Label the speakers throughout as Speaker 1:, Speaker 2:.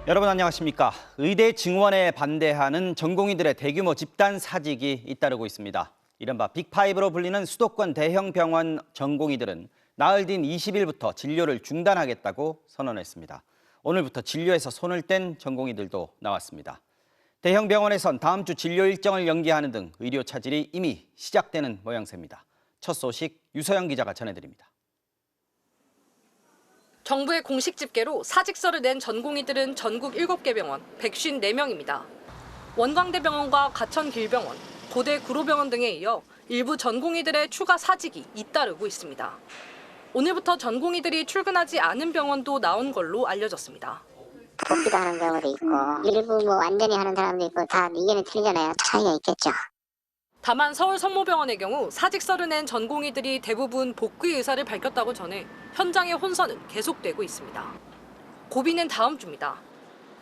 Speaker 1: 여러분 안녕하십니까? 의대 증원에 반대하는 전공의들의 대규모 집단 사직이 잇따르고 있습니다. 이른바 빅5로 불리는 수도권 대형 병원 전공의들은 나흘 뒤인 20일부터 진료를 중단하겠다고 선언했습니다. 오늘부터 진료에서 손을 뗀 전공의들도 나왔습니다. 대형 병원에선 다음 주 진료 일정을 연기하는 등 의료 차질이 이미 시작되는 모양새입니다. 첫 소식 유서영 기자가 전해드립니다.
Speaker 2: 정부의 공식 집계로 사직서를 낸 전공의들은 전국 7개 병원 154명입니다. 원광대병원과 가천길병원, 고대 구로병원 등에 이어 일부 전공의들의 추가 사직이 잇따르고 있습니다. 오늘부터 전공의들이 출근하지 않은 병원도 나온 걸로 알려졌습니다.
Speaker 3: 복귀도 하는 경우도 있고 일부 완전히 하는 사람도 있고 다 의견이 틀리잖아요. 차이가 있겠죠.
Speaker 2: 다만 서울 성모병원의 경우 사직서를 낸 전공의들이 대부분 복귀 의사를 밝혔다고 전해 현장의 혼선은 계속되고 있습니다. 고비는 다음 주입니다.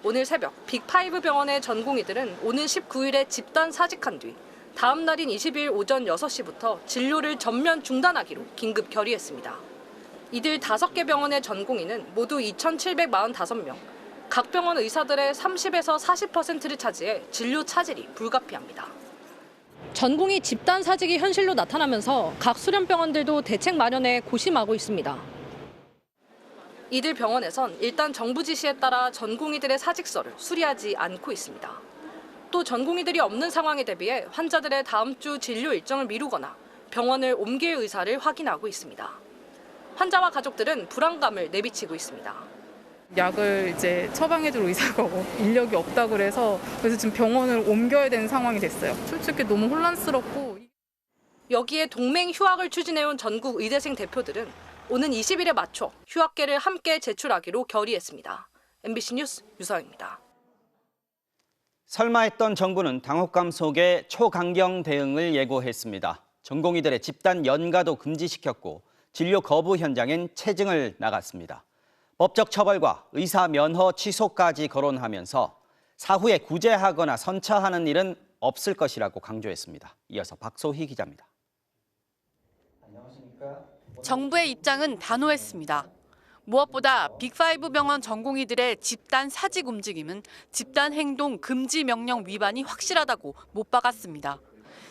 Speaker 2: 오늘 새벽 빅5 병원의 전공의들은 오는 19일에 집단 사직한 뒤 다음 날인 20일 오전 6시부터 진료를 전면 중단하기로 긴급 결의했습니다. 이들 5개 병원의 전공의는 모두 2,745명, 각 병원 의사들의 30에서 40%를 차지해 진료 차질이 불가피합니다. 전공의 집단 사직이 현실로 나타나면서 각 수련병원들도 대책 마련에 고심하고 있습니다. 이들 병원에선 일단 정부 지시에 따라 전공의들의 사직서를 수리하지 않고 있습니다. 또 전공의들이 없는 상황에 대비해 환자들의 다음 주 진료 일정을 미루거나 병원을 옮길 의사를 확인하고 있습니다. 환자와 가족들은 불안감을 내비치고 있습니다.
Speaker 4: 약을 처방해줄 의사가 인력이 없다 그래서 지금 병원을 옮겨야 되는 상황이 됐어요. 솔직히 너무 혼란스럽고.
Speaker 2: 여기에 동맹 휴학을 추진해온 전국 의대생 대표들은 오는 20일에 맞춰 휴학계를 함께 제출하기로 결의했습니다. MBC 뉴스 유서영입니다.
Speaker 1: 설마 했던 정부는 당혹감 속에 초강경 대응을 예고했습니다. 전공의들의 집단 연가도 금지시켰고 진료 거부 현장엔 체증을 나갔습니다. 법적 처벌과 의사 면허 취소까지 거론하면서 사후에 구제하거나 선처하는 일은 없을 것이라고 강조했습니다. 이어서 박소희 기자입니다.
Speaker 5: 정부의 입장은 단호했습니다. 무엇보다 빅5 병원 전공의들의 집단 사직 움직임은 집단 행동 금지 명령 위반이 확실하다고 못 박았습니다.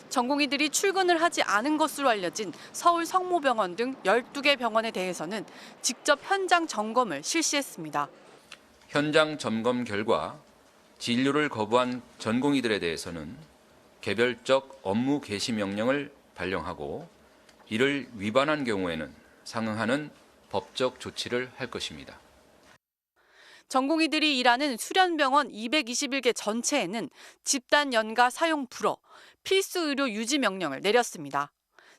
Speaker 5: 전공의들이 출근을 하지 않은 것으로 알려진 서울 성모병원 등 12개 병원에 대해서는 직접 현장 점검을 실시했습니다.
Speaker 6: 현장 점검 결과 진료를 거부한 전공의들에 대해서는 개별적 업무 개시 명령을 발령하고 이를 위반한 경우에는 상응하는 법적 조치를 할 것입니다.
Speaker 5: 전공의들이 일하는 수련병원 221개 전체에는 집단 연가 사용 불허, 필수 의료 유지 명령을 내렸습니다.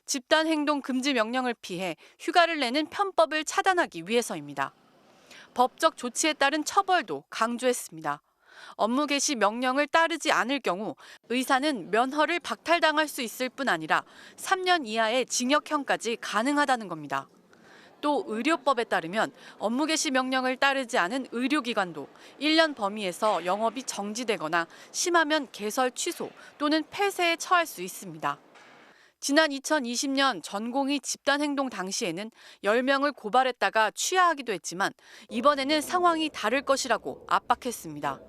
Speaker 5: 집단 행동 금지 명령을 피해 휴가를 내는 편법을 차단하기 위해서입니다. 법적 조치에 따른 처벌도 강조했습니다. 업무 개시 명령을 따르지 않을 경우 의사는 면허를 박탈당할 수 있을 뿐 아니라 3년 이하의 징역형까지 가능하다는 겁니다. 또 의료법에 따르면 업무 개시 명령을 따르지 않은 의료기관도 1년 범위에서 영업이 정지되거나 심하면 개설 취소 또는 폐쇄에 처할 수 있습니다. 지난 2020년 전공의 집단행동 당시에는 10명을 고발했다가 취하하기도 했지만 이번에는 상황이 다를 것이라고 압박했습니다.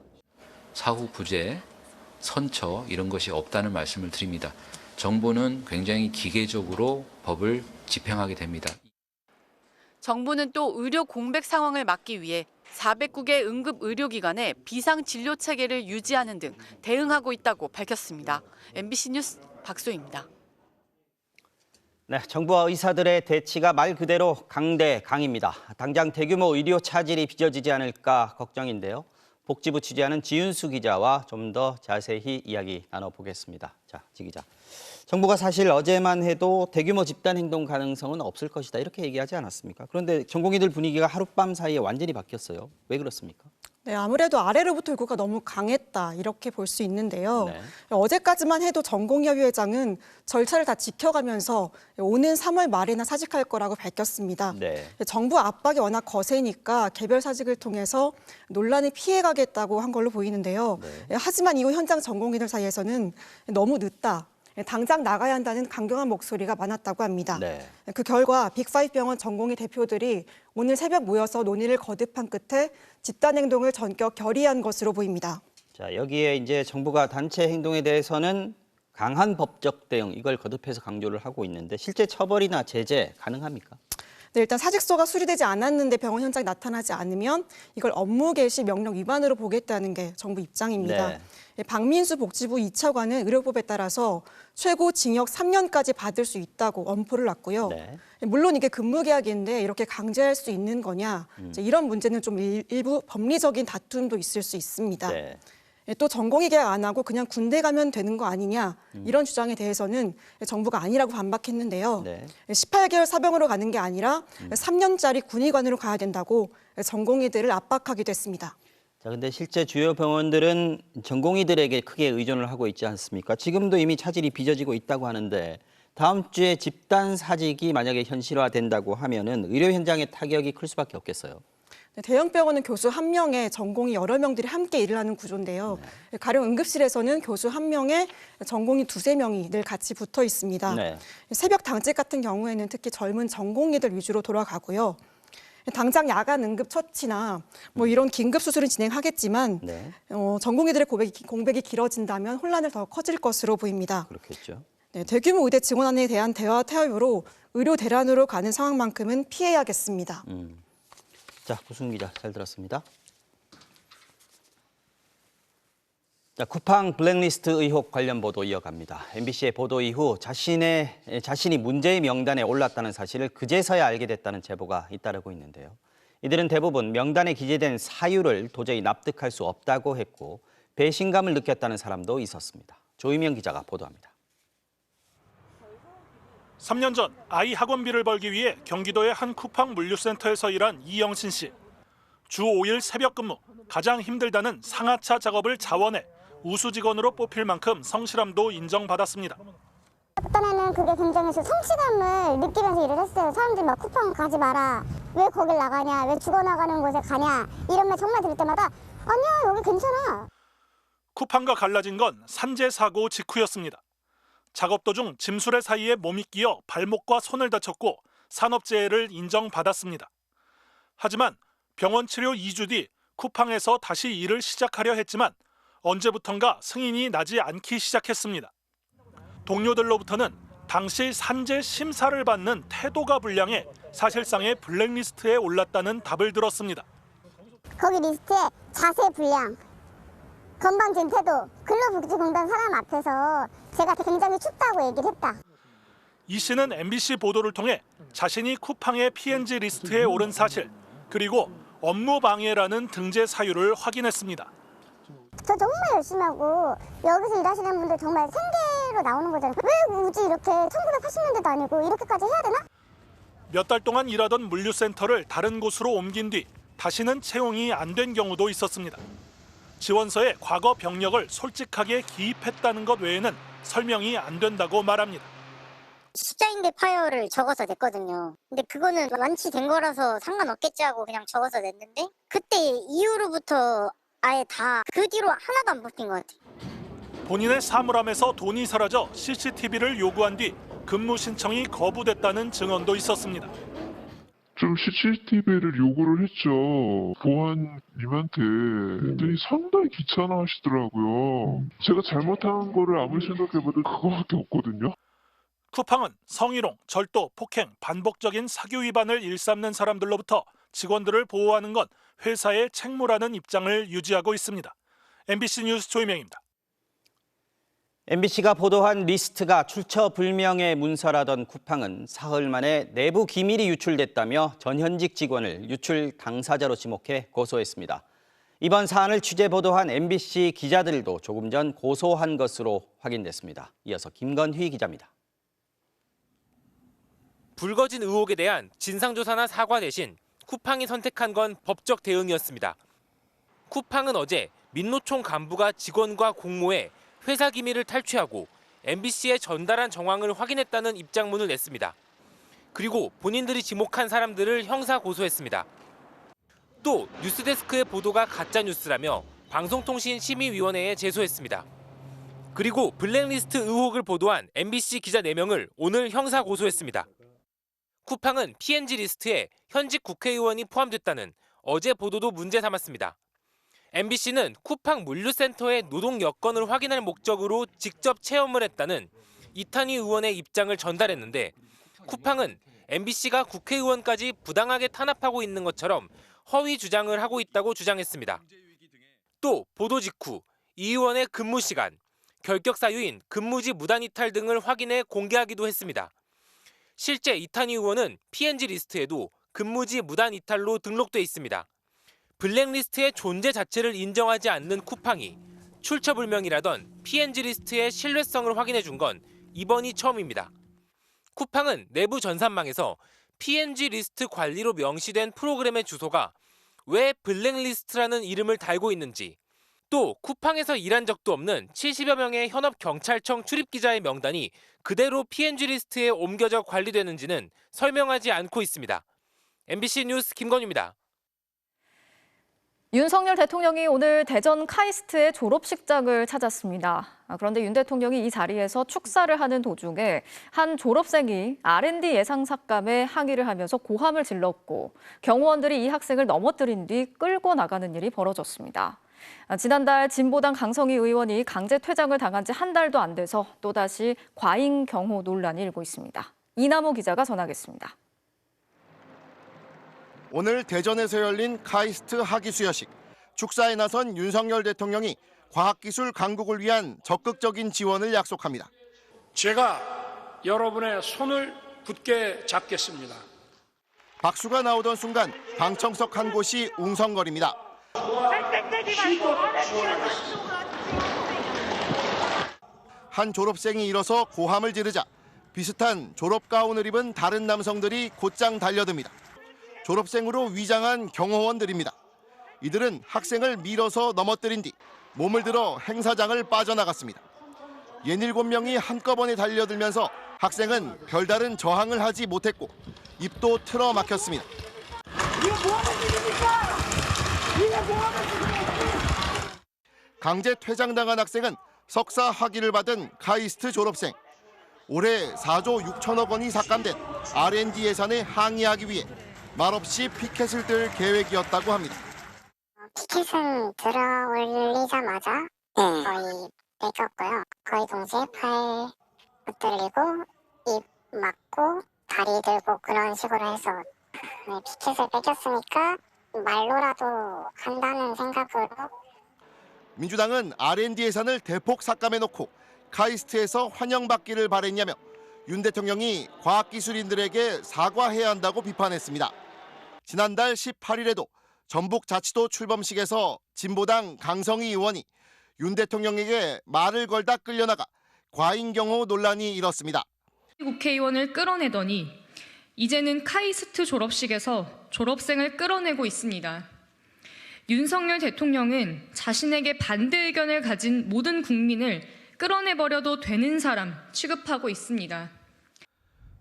Speaker 6: 사후 구제, 선처 이런 것이 없다는 말씀을 드립니다. 정부는 굉장히 기계적으로 법을 집행하게 됩니다.
Speaker 5: 정부는 또 의료 공백 상황을 막기 위해 409개 응급의료기관에 비상진료체계를 유지하는 등 대응하고 있다고 밝혔습니다. MBC 뉴스 박소희입니다.
Speaker 1: 네, 정부와 의사들의 대치가 말 그대로 강대강입니다. 당장 대규모 의료 차질이 빚어지지 않을까 걱정인데요. 복지부 취재하는 지윤수 기자와 좀 더 자세히 이야기 나눠보겠습니다. 자, 지 기자. 정부가 사실 어제만 해도 대규모 집단 행동 가능성은 없을 것이다 이렇게 얘기하지 않았습니까? 그런데 전공의들 분위기가 하룻밤 사이에 완전히 바뀌었어요. 왜 그렇습니까?
Speaker 7: 네, 아무래도 아래로부터 요구가 너무 강했다 이렇게 볼 수 있는데요.
Speaker 1: 네.
Speaker 7: 어제까지만 해도 전공의협의 회장은 절차를 다 지켜가면서 오는 3월 말에나 사직할 거라고 밝혔습니다.
Speaker 1: 네.
Speaker 7: 정부 압박이 워낙 거세니까 개별 사직을 통해서 논란을 피해가겠다고 한 걸로 보이는데요.
Speaker 1: 네.
Speaker 7: 하지만 이후 현장 전공의들 사이에서는 너무 늦다. 당장 나가야 한다는 강경한 목소리가 많았다고 합니다.
Speaker 1: 네.
Speaker 7: 그 결과 빅5 병원 전공의 대표들이 오늘 새벽 모여서 논의를 거듭한 끝에 집단 행동을 전격 결의한 것으로 보입니다.
Speaker 1: 자, 여기에 이제 정부가 단체 행동에 대해서는 강한 법적 대응 이걸 거듭해서 강조를 하고 있는데 실제 처벌이나 제재 가능합니까?
Speaker 7: 네, 일단 사직서가 수리되지 않았는데 병원 현장에 나타나지 않으면 이걸 업무 개시 명령 위반으로 보겠다는 게 정부 입장입니다.
Speaker 1: 네.
Speaker 7: 박민수 복지부 2차관은 의료법에 따라서 최고 징역 3년까지 받을 수 있다고 엄포를 놨고요.
Speaker 1: 네.
Speaker 7: 물론 이게 근무계약인데 이렇게 강제할 수 있는 거냐 이제 이런 문제는 좀 일부 법리적인 다툼도 있을 수 있습니다.
Speaker 1: 네.
Speaker 7: 또 전공의 계약 안 하고 그냥 군대 가면 되는 거 아니냐 이런 주장에 대해서는 정부가 아니라고 반박했는데요.
Speaker 1: 네.
Speaker 7: 18개월 사병으로 가는 게 아니라 3년짜리 군의관으로 가야 된다고 전공의들을 압박하기도 했습니다.
Speaker 1: 자, 근데 실제 주요 병원들은 전공의들에게 크게 의존을 하고 있지 않습니까? 지금도 이미 차질이 빚어지고 있다고 하는데 다음 주에 집단 사직이 만약에 현실화된다고 하면은 의료 현장의 타격이 클 수밖에 없겠어요.
Speaker 7: 대형 병원은 교수 1명에 전공의 여러 명들이 함께 일을 하는 구조인데요. 가령 응급실에서는 교수 1명에 전공의 2~3명이 늘 같이 붙어 있습니다.
Speaker 1: 네.
Speaker 7: 새벽 당직 같은 경우에는 특히 젊은 전공의들 위주로 돌아가고요. 당장 야간 응급 처치나 뭐 이런 긴급 수술은 진행하겠지만
Speaker 1: 네.
Speaker 7: 전공의들의 공백이 길어진다면 혼란을 더 커질 것으로 보입니다.
Speaker 1: 그렇겠죠.
Speaker 7: 네, 대규모 의대 증원안에 대한 대화 타협으로 의료 대란으로 가는 상황만큼은 피해야겠습니다.
Speaker 1: 자, 구승 기자 잘 들었습니다. 자, 쿠팡 블랙리스트 의혹 관련 보도 이어갑니다. MBC의 보도 이후 자신이 문제의 명단에 올랐다는 사실을 그제서야 알게 됐다는 제보가 잇따르고 있는데요. 이들은 대부분 명단에 기재된 사유를 도저히 납득할 수 없다고 했고 배신감을 느꼈다는 사람도 있었습니다. 조희명 기자가 보도합니다.
Speaker 8: 3년 전 아이 학원비를 벌기 위해 경기도의 한 쿠팡 물류센터에서 일한 이영신 씨. 주 5일 새벽 근무, 가장 힘들다는 상하차 작업을 자원해 우수 직원으로 뽑힐 만큼 성실함도 인정받았습니다.
Speaker 3: 어떤 그게 굉장히 성취감을 느끼면서 일을 했어요. 사람들이 막 쿠팡 가지 마라. 왜 거길 나가냐. 왜 죽어나가는 곳에 가냐. 이런 말 정말 들을 때마다 아니야 여기 괜찮아.
Speaker 8: 쿠팡과 갈라진 건 산재 사고 직후였습니다. 작업 도중 짐수레 사이에 몸이 끼어 발목과 손을 다쳤고 산업재해를 인정받았습니다. 하지만 병원 치료 2주 뒤 쿠팡에서 다시 일을 시작하려 했지만 언제부턴가 승인이 나지 않기 시작했습니다. 동료들로부터는 당시 산재 심사를 받는 태도가 불량해 사실상의 블랙리스트에 올랐다는 답을 들었습니다.
Speaker 3: 거기 리스트에 자세 불량, 건방진 태도, 근로복지공단 사람 앞에서 제가 굉장히 춥다고 얘기를 했다.
Speaker 8: 이 씨는 MBC 보도를 통해 자신이 쿠팡의 P&G 리스트에 오른 사실, 그리고 업무 방해라는 등재 사유를 확인했습니다.
Speaker 3: 저 정말 열심히 하고 여기서 일하시는 분들 정말 생계로 나오는 거잖아요. 왜 굳이 이렇게 1980년대도 아니고 이렇게까지 해야 되나?
Speaker 8: 몇 달 동안 일하던 물류센터를 다른 곳으로 옮긴 뒤 다시는 채용이 안 된 경우도 있었습니다. 지원서에 과거 병력을 솔직하게 기입했다는 것 외에는 설명이 안 된다고 말합니다.
Speaker 3: 숫자인데 파열을 적어서 냈거든요. 근데 그거는 완치된 거라서 상관없겠지 하고 그냥 적어서 냈는데 그때 이후로부터 아예 다 그 뒤로 하나도 안 바뀐 것 같아요.
Speaker 8: 본인의 사물함에서 돈이 사라져 CCTV를 요구한 뒤 근무 신청이 거부됐다는 증언도 있었습니다.
Speaker 9: 좀 CCTV를 요구를 했죠. 보안님한테. 근데 상당히 귀찮아하시더라고요. 제가 잘못한 거를 아무리 생각해봐도 그거밖에 없거든요.
Speaker 8: 쿠팡은 성희롱, 절도, 폭행, 반복적인 사규 위반을 일삼는 사람들로부터 직원들을 보호하는 건 회사의 책무라는 입장을 유지하고 있습니다. MBC 뉴스 조희명입니다.
Speaker 1: MBC가 보도한 리스트가 출처불명의 문서라던 쿠팡은 사흘 만에 내부 기밀이 유출됐다며 전현직 직원을 유출 당사자로 지목해 고소했습니다. 이번 사안을 취재 보도한 MBC 기자들도 조금 전 고소한 것으로 확인됐습니다. 이어서 김건휘 기자입니다.
Speaker 10: 불거진 의혹에 대한 진상조사나 사과 대신 쿠팡이 선택한 건 법적 대응이었습니다. 쿠팡은 어제 민노총 간부가 직원과 공모해 회사 기밀을 탈취하고 MBC에 전달한 정황을 확인했다는 입장문을 냈습니다. 그리고 본인들이 지목한 사람들을 형사 고소했습니다. 또 뉴스데스크의 보도가 가짜뉴스라며 방송통신심의위원회에 제소했습니다. 그리고 블랙리스트 의혹을 보도한 MBC 기자 4명을 오늘 형사 고소했습니다. 쿠팡은 PNG 리스트에 현직 국회의원이 포함됐다는 어제 보도도 문제 삼았습니다. MBC는 쿠팡 물류센터의 노동 여건을 확인할 목적으로 직접 체험을 했다는 이탄희 의원의 입장을 전달했는데 쿠팡은 MBC가 국회의원까지 부당하게 탄압하고 있는 것처럼 허위 주장을 하고 있다고 주장했습니다. 또 보도 직후 이 의원의 근무 시간, 결격 사유인 근무지 무단 이탈 등을 확인해 공개하기도 했습니다. 실제 이탄희 의원은 PNG 리스트에도 근무지 무단 이탈로 등록돼 있습니다. 블랙리스트의 존재 자체를 인정하지 않는 쿠팡이 출처불명이라던 PNG 리스트의 신뢰성을 확인해 준 건 이번이 처음입니다. 쿠팡은 내부 전산망에서 PNG 리스트 관리로 명시된 프로그램의 주소가 왜 블랙리스트라는 이름을 달고 있는지, 또 쿠팡에서 일한 적도 없는 70여 명의 현업 경찰청 출입기자의 명단이 그대로 PNG 리스트에 옮겨져 관리되는지는 설명하지 않고 있습니다. MBC 뉴스 김건유입니다.
Speaker 11: 윤석열 대통령이 오늘 대전 카이스트의 졸업식장을 찾았습니다. 그런데 윤 대통령이 이 자리에서 축사를 하는 도중에 한 졸업생이 R&D 예상 삭감에 항의를 하면서 고함을 질렀고 경호원들이 이 학생을 넘어뜨린 뒤 끌고 나가는 일이 벌어졌습니다. 지난달 진보당 강성희 의원이 강제 퇴장을 당한 지 한 달도 안 돼서 또다시 과잉 경호 논란이 일고 있습니다. 이남호 기자가 전하겠습니다.
Speaker 12: 오늘 대전에서 열린 카이스트 학위 수여식. 축사에 나선 윤석열 대통령이 과학기술 강국을 위한 적극적인 지원을 약속합니다.
Speaker 13: 제가 여러분의 손을 굳게 잡겠습니다.
Speaker 12: 박수가 나오던 순간 방청석 한 곳이 웅성거립니다. 한 졸업생이 일어서 고함을 지르자 비슷한 졸업 가운을 입은 다른 남성들이 곧장 달려듭니다. 졸업생으로 위장한 경호원들입니다. 이들은 학생을 밀어서 넘어뜨린 뒤 몸을 들어 행사장을 빠져나갔습니다. 67명이 한꺼번에 달려들면서 학생은 별다른 저항을 하지 못했고 입도 틀어 막혔습니다. 강제 퇴장당한 학생은 석사 학위를 받은 카이스트 졸업생. 올해 4조 6천억 원이 삭감된 R&D 예산에 항의하기 위해 말없이 피켓을 들 계획이었다고 합니다.
Speaker 3: 피켓은 들어 올리자마자 거의 뺏겼고요. 거의 동시에 팔 붙들리고 입 막고 다리 들고 그런 식으로 해서 피켓을 뺏겼으니까 말로라도 한다는 생각으로.
Speaker 12: 민주당은 R&D 예산을 대폭 삭감해놓고 카이스트에서 환영받기를 바랬냐며 윤 대통령이 과학기술인들에게 사과해야 한다고 비판했습니다. 지난달 18일에도 전북자치도 출범식에서 진보당 강성희 의원이 윤 대통령에게 말을 걸다 끌려나가 과잉 경호 논란이 일었습니다.
Speaker 14: 국회의원을 끌어내더니 이제는 카이스트 졸업식에서 졸업생을 끌어내고 있습니다. 윤석열 대통령은 자신에게 반대 의견을 가진 모든 국민을 끌어내버려도 되는 사람 취급하고 있습니다.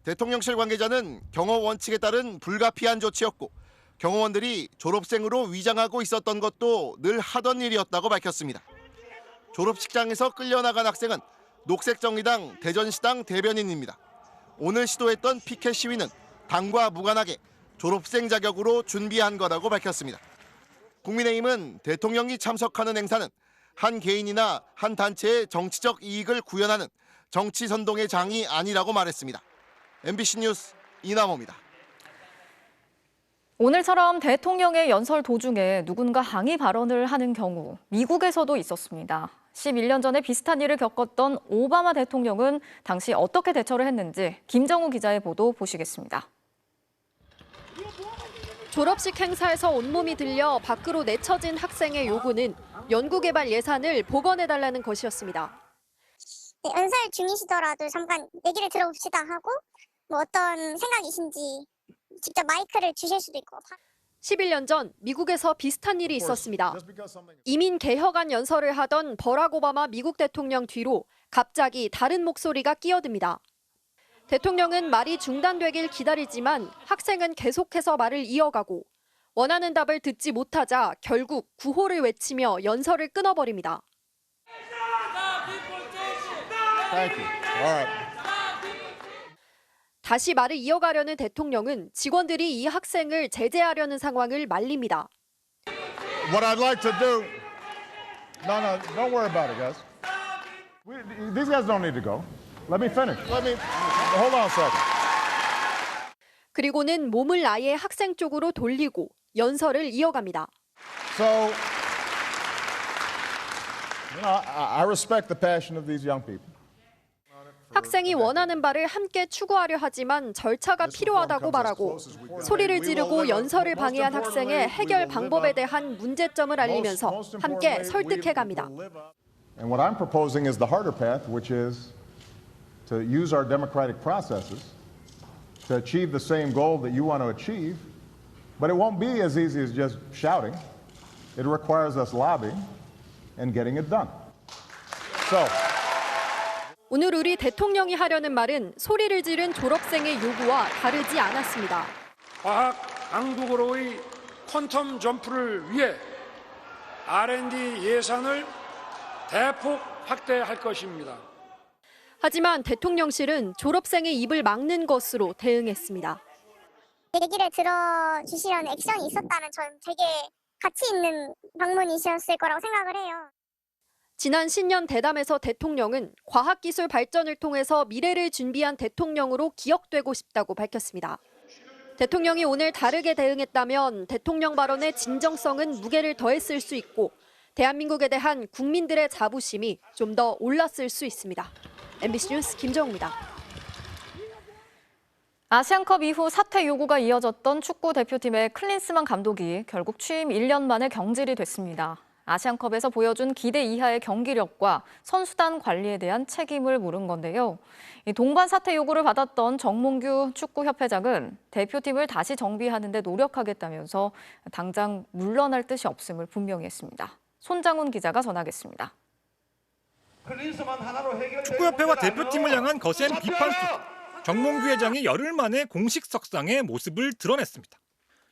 Speaker 12: 대통령실 관계자는 경호 원칙에 따른 불가피한 조치였고 경호원들이 졸업생으로 위장하고 있었던 것도 늘 하던 일이었다고 밝혔습니다. 졸업식장에서 끌려나간 학생은 녹색정의당 대전시당 대변인입니다. 오늘 시도했던 피켓 시위는 당과 무관하게 졸업생 자격으로 준비한 거라고 밝혔습니다. 국민의힘은 대통령이 참석하는 행사는 한 개인이나 한 단체의 정치적 이익을 구현하는 정치 선동의 장이 아니라고 말했습니다. MBC 뉴스 이남호입니다.
Speaker 11: 오늘처럼 대통령의 연설 도중에 누군가 항의 발언을 하는 경우 미국에서도 있었습니다. 11년 전에 비슷한 일을 겪었던 오바마 대통령은 당시 어떻게 대처를 했는지 김정우 기자의 보도 보시겠습니다.
Speaker 2: 졸업식 행사에서 온몸이 들려 밖으로 내쳐진 학생의 요구는 연구개발 예산을 복원해달라는 것이었습니다.
Speaker 3: 연설 중이시더라도 잠깐 얘기를 들어봅시다 하고 뭐 어떤 생각이신지 직접 마이크를 주실 수도 있고.
Speaker 2: 11년 전 미국에서 비슷한 일이 있었습니다. 이민 개혁안 연설을 하던 버락 오바마 미국 대통령 뒤로 갑자기 다른 목소리가 끼어듭니다. 대통령은 말이 중단되길 기다리지만 학생은 계속해서 말을 이어가고 원하는 답을 듣지 못하자 결국 구호를 외치며 연설을 끊어버립니다.
Speaker 15: Thank you. All right.
Speaker 2: 다시 말을 이어가려는 대통령은 직원들이 이 학생을 제재하려는 상황을 말립니다.
Speaker 15: What I'd like to do. No, don't worry about it, guys. These guys don't need to go. Let me finish. Hold on a second.
Speaker 2: 그리고는 몸을 아예 학생 쪽으로 돌리고 연설을 이어갑니다.
Speaker 15: So, I respect the passion of these young people.
Speaker 2: 학생이 원하는 바를 함께 추구하려 하지만 절차가 필요하다고 말하고 소리를 지르고 연설을 방해한 학생의 해결 방법에 대한 문제점을 알리면서 함께 설득해갑니다.
Speaker 15: And what I'm proposing is the harder path, which is to use our democratic processes to achieve the same goal that you want to achieve, but it won't be as easy as just shouting. It requires us lobbying and getting it done. So.
Speaker 2: 오늘 우리 대통령이 하려는 말은 소리를 지른 졸업생의 요구와 다르지 않았습니다.
Speaker 13: 과학 강국으로의 퀀텀 점프를 위해 R&D 예산을 대폭 확대할 것입니다.
Speaker 2: 하지만 대통령실은 졸업생의 입을 막는 것으로 대응했습니다.
Speaker 3: 얘기를 들어주시려는 액션이 있었다면 전 되게 가치 있는 방문이셨을 거라고 생각을 해요.
Speaker 2: 지난 신년 대담에서 대통령은 과학기술 발전을 통해서 미래를 준비한 대통령으로 기억되고 싶다고 밝혔습니다. 대통령이 오늘 다르게 대응했다면 대통령 발언의 진정성은 무게를 더했을 수 있고 대한민국에 대한 국민들의 자부심이 좀 더 올랐을 수 있습니다. MBC 뉴스 김정우입니다.
Speaker 11: 아시안컵 이후 사퇴 요구가 이어졌던 축구 대표팀의 클린스만 감독이 결국 취임 1년 만에 경질이 됐습니다. 아시안컵에서 보여준 기대 이하의 경기력과 선수단 관리에 대한 책임을 물은 건데요. 동반 사퇴 요구를 받았던 정몽규 축구협회장은 대표팀을 다시 정비하는 데 노력하겠다면서 당장 물러날 뜻이 없음을 분명히 했습니다. 손장훈 기자가 전하겠습니다.
Speaker 16: 축구협회와 대표팀을 향한 거센 비판 속 정몽규 회장이 열흘 만에 공식 석상의 모습을 드러냈습니다.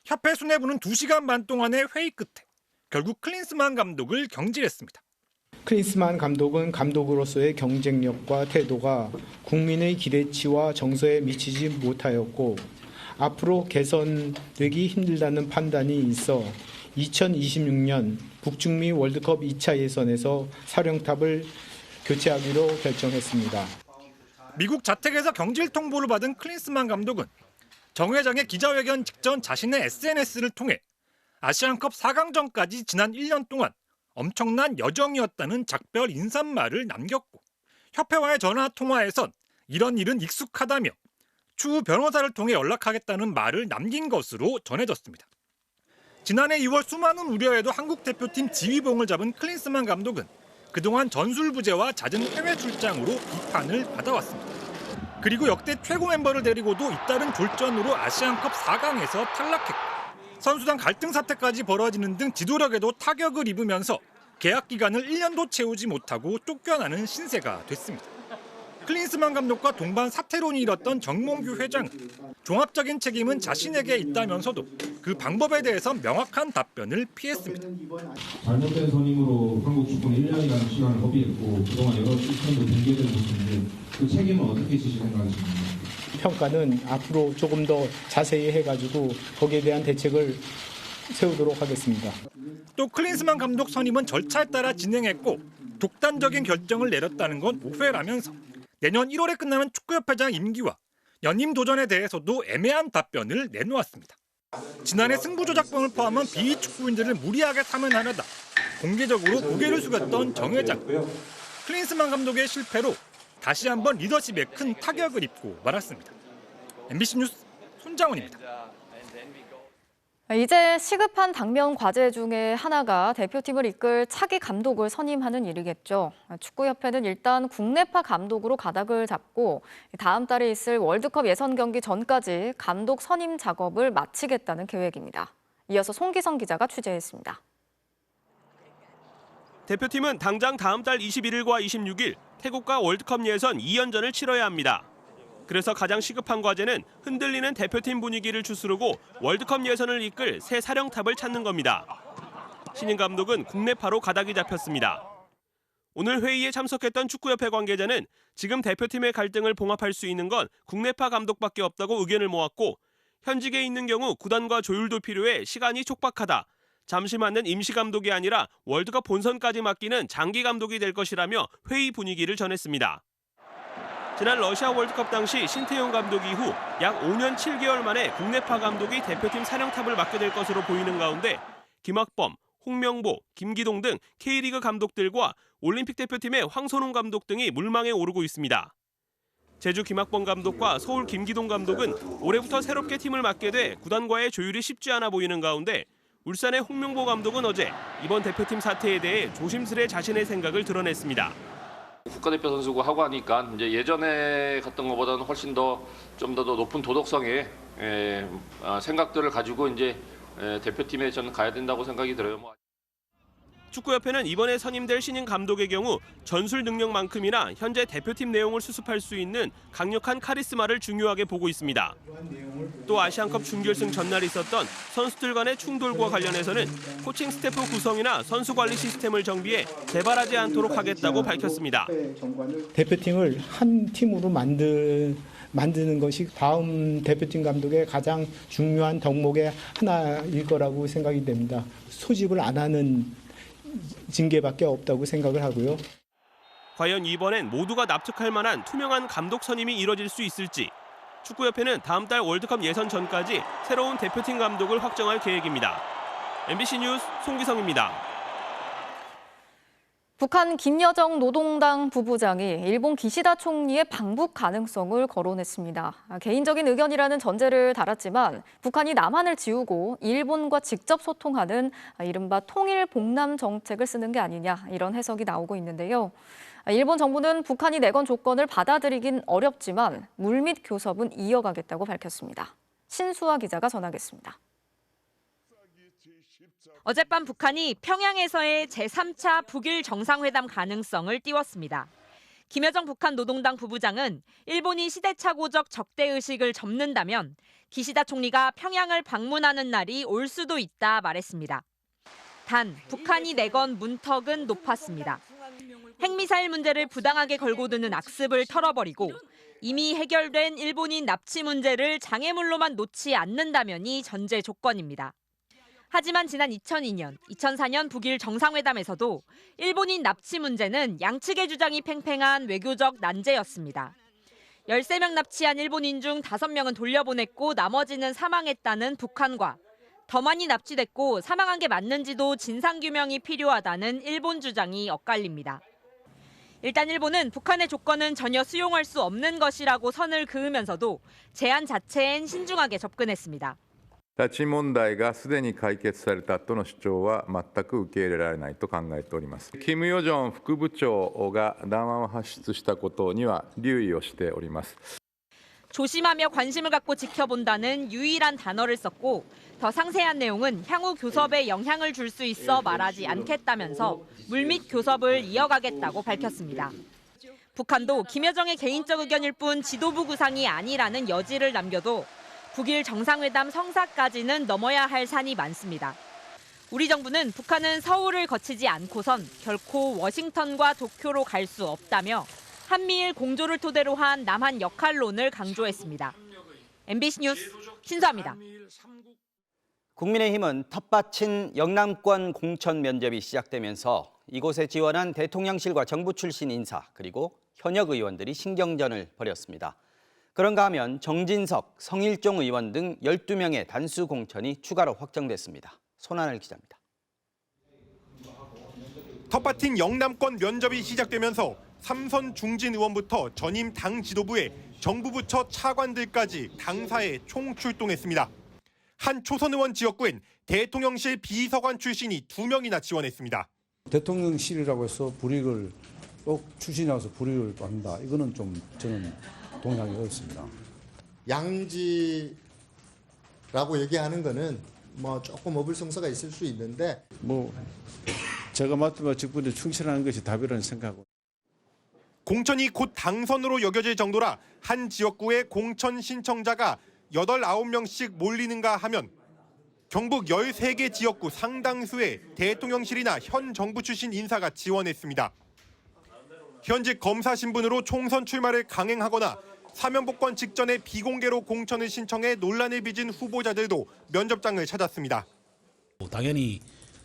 Speaker 16: 협회 수뇌부는 2시간 반 동안의 회의 끝에 결국 클린스만 감독을 경질했습니다.
Speaker 17: 클린스만 감독은 감독으로서의 경쟁력과 태도가 국민의 기대치와 정서에 미치지 못하였고 앞으로 개선되기 힘들다는 판단이 있어 2026년 북중미 월드컵 2차 예선에서 사령탑을 교체하기로 결정했습니다.
Speaker 16: 미국 자택에서 경질 통보를 받은 클린스만 감독은 정 회장의 기자회견 직전 자신의 SNS를 통해 아시안컵 4강전까지 지난 1년 동안 엄청난 여정이었다는 작별 인사말을 남겼고 협회와의 전화 통화에선 이런 일은 익숙하다며 추후 변호사를 통해 연락하겠다는 말을 남긴 것으로 전해졌습니다. 지난해 2월 수많은 우려에도 한국 대표팀 지휘봉을 잡은 클린스만 감독은 그동안 전술 부재와 잦은 해외 출장으로 비판을 받아왔습니다. 그리고 역대 최고 멤버를 데리고도 잇따른 졸전으로 아시안컵 4강에서 탈락했고 선수단 갈등 사태까지 벌어지는 등 지도력에도 타격을 입으면서 계약 기간을 1년도 채우지 못하고 쫓겨나는 신세가 됐습니다. 클린스만 감독과 동반 사퇴론이 일었던 정몽규 회장은 종합적인 책임은 자신에게 있다면서도 그 방법에 대해서 명확한 답변을 피했습니다.
Speaker 18: 잘못된 선임으로 한국 축구는 1년이라는 시간을 허비했고 그동안 여러 시스템도 붕괴된 모습인데 그 책임은 어떻게 지실 생각이십니까?
Speaker 17: 평가는 앞으로 조금 더 자세히 해가지고 거기에 대한 대책을 세우도록 하겠습니다.
Speaker 16: 또 클린스만 감독 선임은 절차에 따라 진행했고 독단적인 결정을 내렸다는 건 오해라면서 내년 1월에 끝나는 축구협회장 임기와 연임 도전에 대해서도 애매한 답변을 내놓았습니다. 지난해 승부조작범을 포함한 비위 축구인들을 무리하게 사면하려다 공개적으로 고개를 숙였던 정 회장. 클린스만 감독의 실패로 다시 한번 리더십에 큰 타격을 입고 말았습니다. MBC 뉴스 손장훈입니다.
Speaker 11: 이제 시급한 당면 과제 중에 하나가 대표팀을 이끌 차기 감독을 선임하는 일이겠죠. 축구협회는 일단 국내파 감독으로 가닥을 잡고 다음 달에 있을 월드컵 예선 경기 전까지 감독 선임 작업을 마치겠다는 계획입니다. 이어서 송기성 기자가 취재했습니다.
Speaker 19: 대표팀은 당장 다음 달 21일과 26일 태국과 월드컵 예선 2연전을 치러야 합니다. 그래서 가장 시급한 과제는 흔들리는 대표팀 분위기를 추스르고 월드컵 예선을 이끌 새 사령탑을 찾는 겁니다. 신인 감독은 국내파로 가닥이 잡혔습니다. 오늘 회의에 참석했던 축구협회 관계자는 지금 대표팀의 갈등을 봉합할 수 있는 건 국내파 감독밖에 없다고 의견을 모았고 현직에 있는 경우 구단과 조율도 필요해 시간이 촉박하다. 잠시 맡는 임시 감독이 아니라 월드컵 본선까지 맡기는 장기 감독이 될 것이라며 회의 분위기를 전했습니다. 지난 러시아 월드컵 당시 신태용 감독 이후 약 5년 7개월 만에 국내파 감독이 대표팀 사령탑을 맡게 될 것으로 보이는 가운데 김학범, 홍명보, 김기동 등 K리그 감독들과 올림픽 대표팀의 황선홍 감독 등이 물망에 오르고 있습니다. 제주 김학범 감독과 서울 김기동 감독은 올해부터 새롭게 팀을 맡게 돼 구단과의 조율이 쉽지 않아 보이는 가운데 울산의 홍명보 감독은 어제 이번 대표팀 사태에 대해 조심스레 자신의 생각을 드러냈습니다.
Speaker 20: 국가대표 선수고 하고 하니까 이제 예전에 갔던 것보다는 훨씬 좀 더 높은 도덕성의 생각들을 가지고 이제 대표팀에 저는 가야 된다고 생각이 들어요.
Speaker 19: 축구협회는 이번에 선임될 신인 감독의 경우 전술 능력만큼이나 현재 대표팀 내용을 수습할 수 있는 강력한 카리스마를 중요하게 보고 있습니다. 또 아시안컵 준결승 전날 있었던 선수들 간의 충돌과 관련해서는 코칭 스태프 구성이나 선수 관리 시스템을 정비해 재발하지 않도록 하겠다고 밝혔습니다.
Speaker 17: 대표팀을 한 팀으로 만드는 것이 다음 대표팀 감독의 가장 중요한 덕목의 하나일 거라고 생각이 됩니다. 소집을 안 하는 징계밖에 없다고 생각을 하고요.
Speaker 19: 과연 이번엔 모두가 납득할 만한 투명한 감독 선임이 이뤄질 수 있을지 축구협회는 다음 달 월드컵 예선 전까지 새로운 대표팀 감독을 확정할 계획입니다. MBC 뉴스 송기성입니다.
Speaker 11: 북한 김여정 노동당 부부장이 일본 기시다 총리의 방북 가능성을 거론했습니다. 개인적인 의견이라는 전제를 달았지만 북한이 남한을 지우고 일본과 직접 소통하는 이른바 통일 봉남 정책을 쓰는 게 아니냐 이런 해석이 나오고 있는데요. 일본 정부는 북한이 내건 조건을 받아들이긴 어렵지만 물밑 교섭은 이어가겠다고 밝혔습니다. 신수아 기자가 전하겠습니다.
Speaker 21: 어젯밤 북한이 평양에서의 제3차 북일 정상회담 가능성을 띄웠습니다. 김여정 북한 노동당 부부장은 일본이 시대착오적 적대의식을 접는다면 기시다 총리가 평양을 방문하는 날이 올 수도 있다 말했습니다. 단 북한이 내건 문턱은 높았습니다. 핵미사일 문제를 부당하게 걸고 드는 악습을 털어버리고 이미 해결된 일본인 납치 문제를 장애물로만 놓지 않는다면이 전제 조건입니다. 하지만 지난 2002년, 2004년 북일 정상회담에서도 일본인 납치 문제는 양측의 주장이 팽팽한 외교적 난제였습니다. 13명 납치한 일본인 중 5명은 돌려보냈고 나머지는 사망했다는 북한과 더 많이 납치됐고 사망한 게 맞는지도 진상규명이 필요하다는 일본 주장이 엇갈립니다. 일단 일본은 북한의 조건은 전혀 수용할 수 없는 것이라고 선을 그으면서도 제안 자체엔 신중하게 접근했습니다.
Speaker 22: 拉致問題がすでに解決されたとの主張は全く受け入れられないと考えております。キム・ヨジョン副部長が談話を発出したことには留意をしております。
Speaker 21: 조심하며 관심을 갖고 지켜본다는 유일한 단어를 썼고 더 상세한 내용은 향후 교섭에 영향을 줄 수 있어 말하지 않겠다면서 물밑 교섭을 이어가겠다고 밝혔습니다. 북한도 김여정의 개인적 의견일 뿐 지도부 구상이 아니라는 여지를 남겨도 북일 정상회담 성사까지는 넘어야 할 산이 많습니다. 우리 정부는 북한은 서울을 거치지 않고선 결코 워싱턴과 도쿄로 갈 수 없다며 한미일 공조를 토대로 한 남한 역할론을 강조했습니다. MBC 뉴스 신수아입니다.
Speaker 1: 국민의힘은 텃밭인 영남권 공천 면접이 시작되면서 이곳에 지원한 대통령실과 정부 출신 인사 그리고 현역 의원들이 신경전을 벌였습니다. 그런가 하면 정진석, 성일종 의원 등 12명의 단수 공천이 추가로 확정됐습니다. 손하늘 기자입니다.
Speaker 23: 텃밭인 영남권 면접이 시작되면서 삼선 중진 의원부터 전임 당 지도부에 정부 부처 차관들까지 당사에 총출동했습니다. 한 초선 의원 지역구엔 대통령실 비서관 출신이 2명이나 지원했습니다.
Speaker 24: 대통령실이라고 해서 불이익을 꼭 추진해서 불이익을 받는다. 이거는 좀 저는 동의하기 어렵습니다.
Speaker 25: 양지라고 얘기하는 거는 뭐 조금 어불성설가 있을 수 있는데
Speaker 24: 제가 맡은 직분에 충실하는 것이 답이라는 생각하고.
Speaker 23: 공천이 곧 당선으로 여겨질 정도라 한 지역구의 공천 신청자가 8, 9명씩 몰리는가 하면 경북 13개 지역구 상당수의 대통령실이나 현 정부 출신 인사가 지원했습니다. 현직 검사 신분으로 총선 출마를 강행하거나 사면 복권 직전에 비공개로 공천을 신청해 논란을 빚은 후보자들도 면접장을 찾았습니다.
Speaker 4: 당연히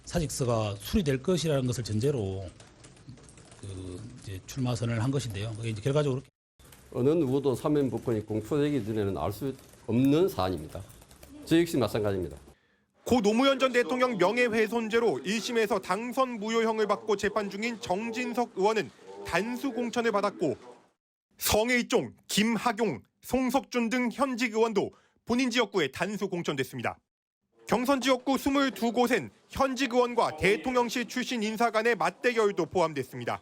Speaker 4: 사직서가 수리될 것이라는 것을 전제로 이제 출마 선언을 한 것인데요. 그게 이제 결과적으로
Speaker 5: 어느 누구도 사면 복권이 공표되기 전에는 알 수 없는 사안입니다. 저 역시 마찬가지입니다.
Speaker 23: 고 노무현 전 대통령 명예훼손죄로 1심에서 당선 무효형을 받고 재판 중인 정진석 의원은 단수 공천을 받았고 성일종, 김학용, 송석준 등 현직 의원도 본인 지역구에 단수 공천됐습니다. 경선 지역구 22곳엔 현직 의원과 대통령실 출신 인사 간의 맞대결도 포함됐습니다.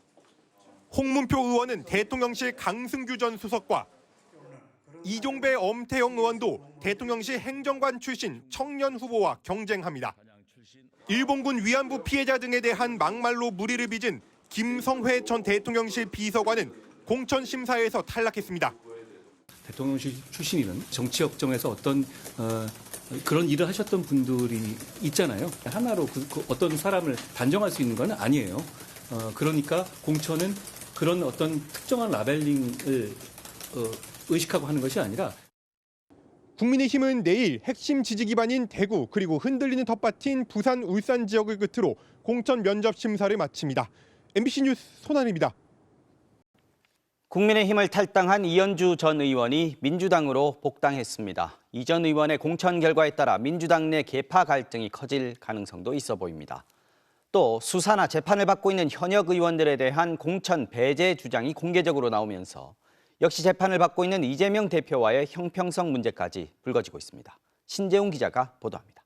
Speaker 23: 홍문표 의원은 대통령실 강승규 전 수석과 이종배 엄태영 의원도 대통령실 행정관 출신 청년 후보와 경쟁합니다. 일본군 위안부 피해자 등에 대한 막말로 물의를 빚은 김성회 전 대통령실 비서관은 공천 심사에서 탈락했습니다.
Speaker 6: 대통령실 출신이든 정치 역정에서 어떤 그런 일을 하셨던 분들이 있잖아요. 하나로 어떤 사람을 단정할 수 있는 건 아니에요. 그러니까 공천은 그런 어떤 특정한 라벨링을 의식하고 하는 것이 아니라
Speaker 23: 국민의힘은 내일 핵심 지지 기반인 대구 그리고 흔들리는 텃밭인 부산, 울산 지역을 끝으로 공천 면접 심사를 마칩니다. MBC 뉴스 손한입니다.
Speaker 1: 국민의힘을 탈당한 이현주 전 의원이 민주당으로 복당했습니다. 이 전 의원의 공천 결과에 따라 민주당 내 계파 갈등이 커질 가능성도 있어 보입니다. 또 수사나 재판을 받고 있는 현역 의원들에 대한 공천 배제 주장이 공개적으로 나오면서 역시 재판을 받고 있는 이재명 대표와의 형평성 문제까지 불거지고 있습니다. 신재웅 기자가 보도합니다.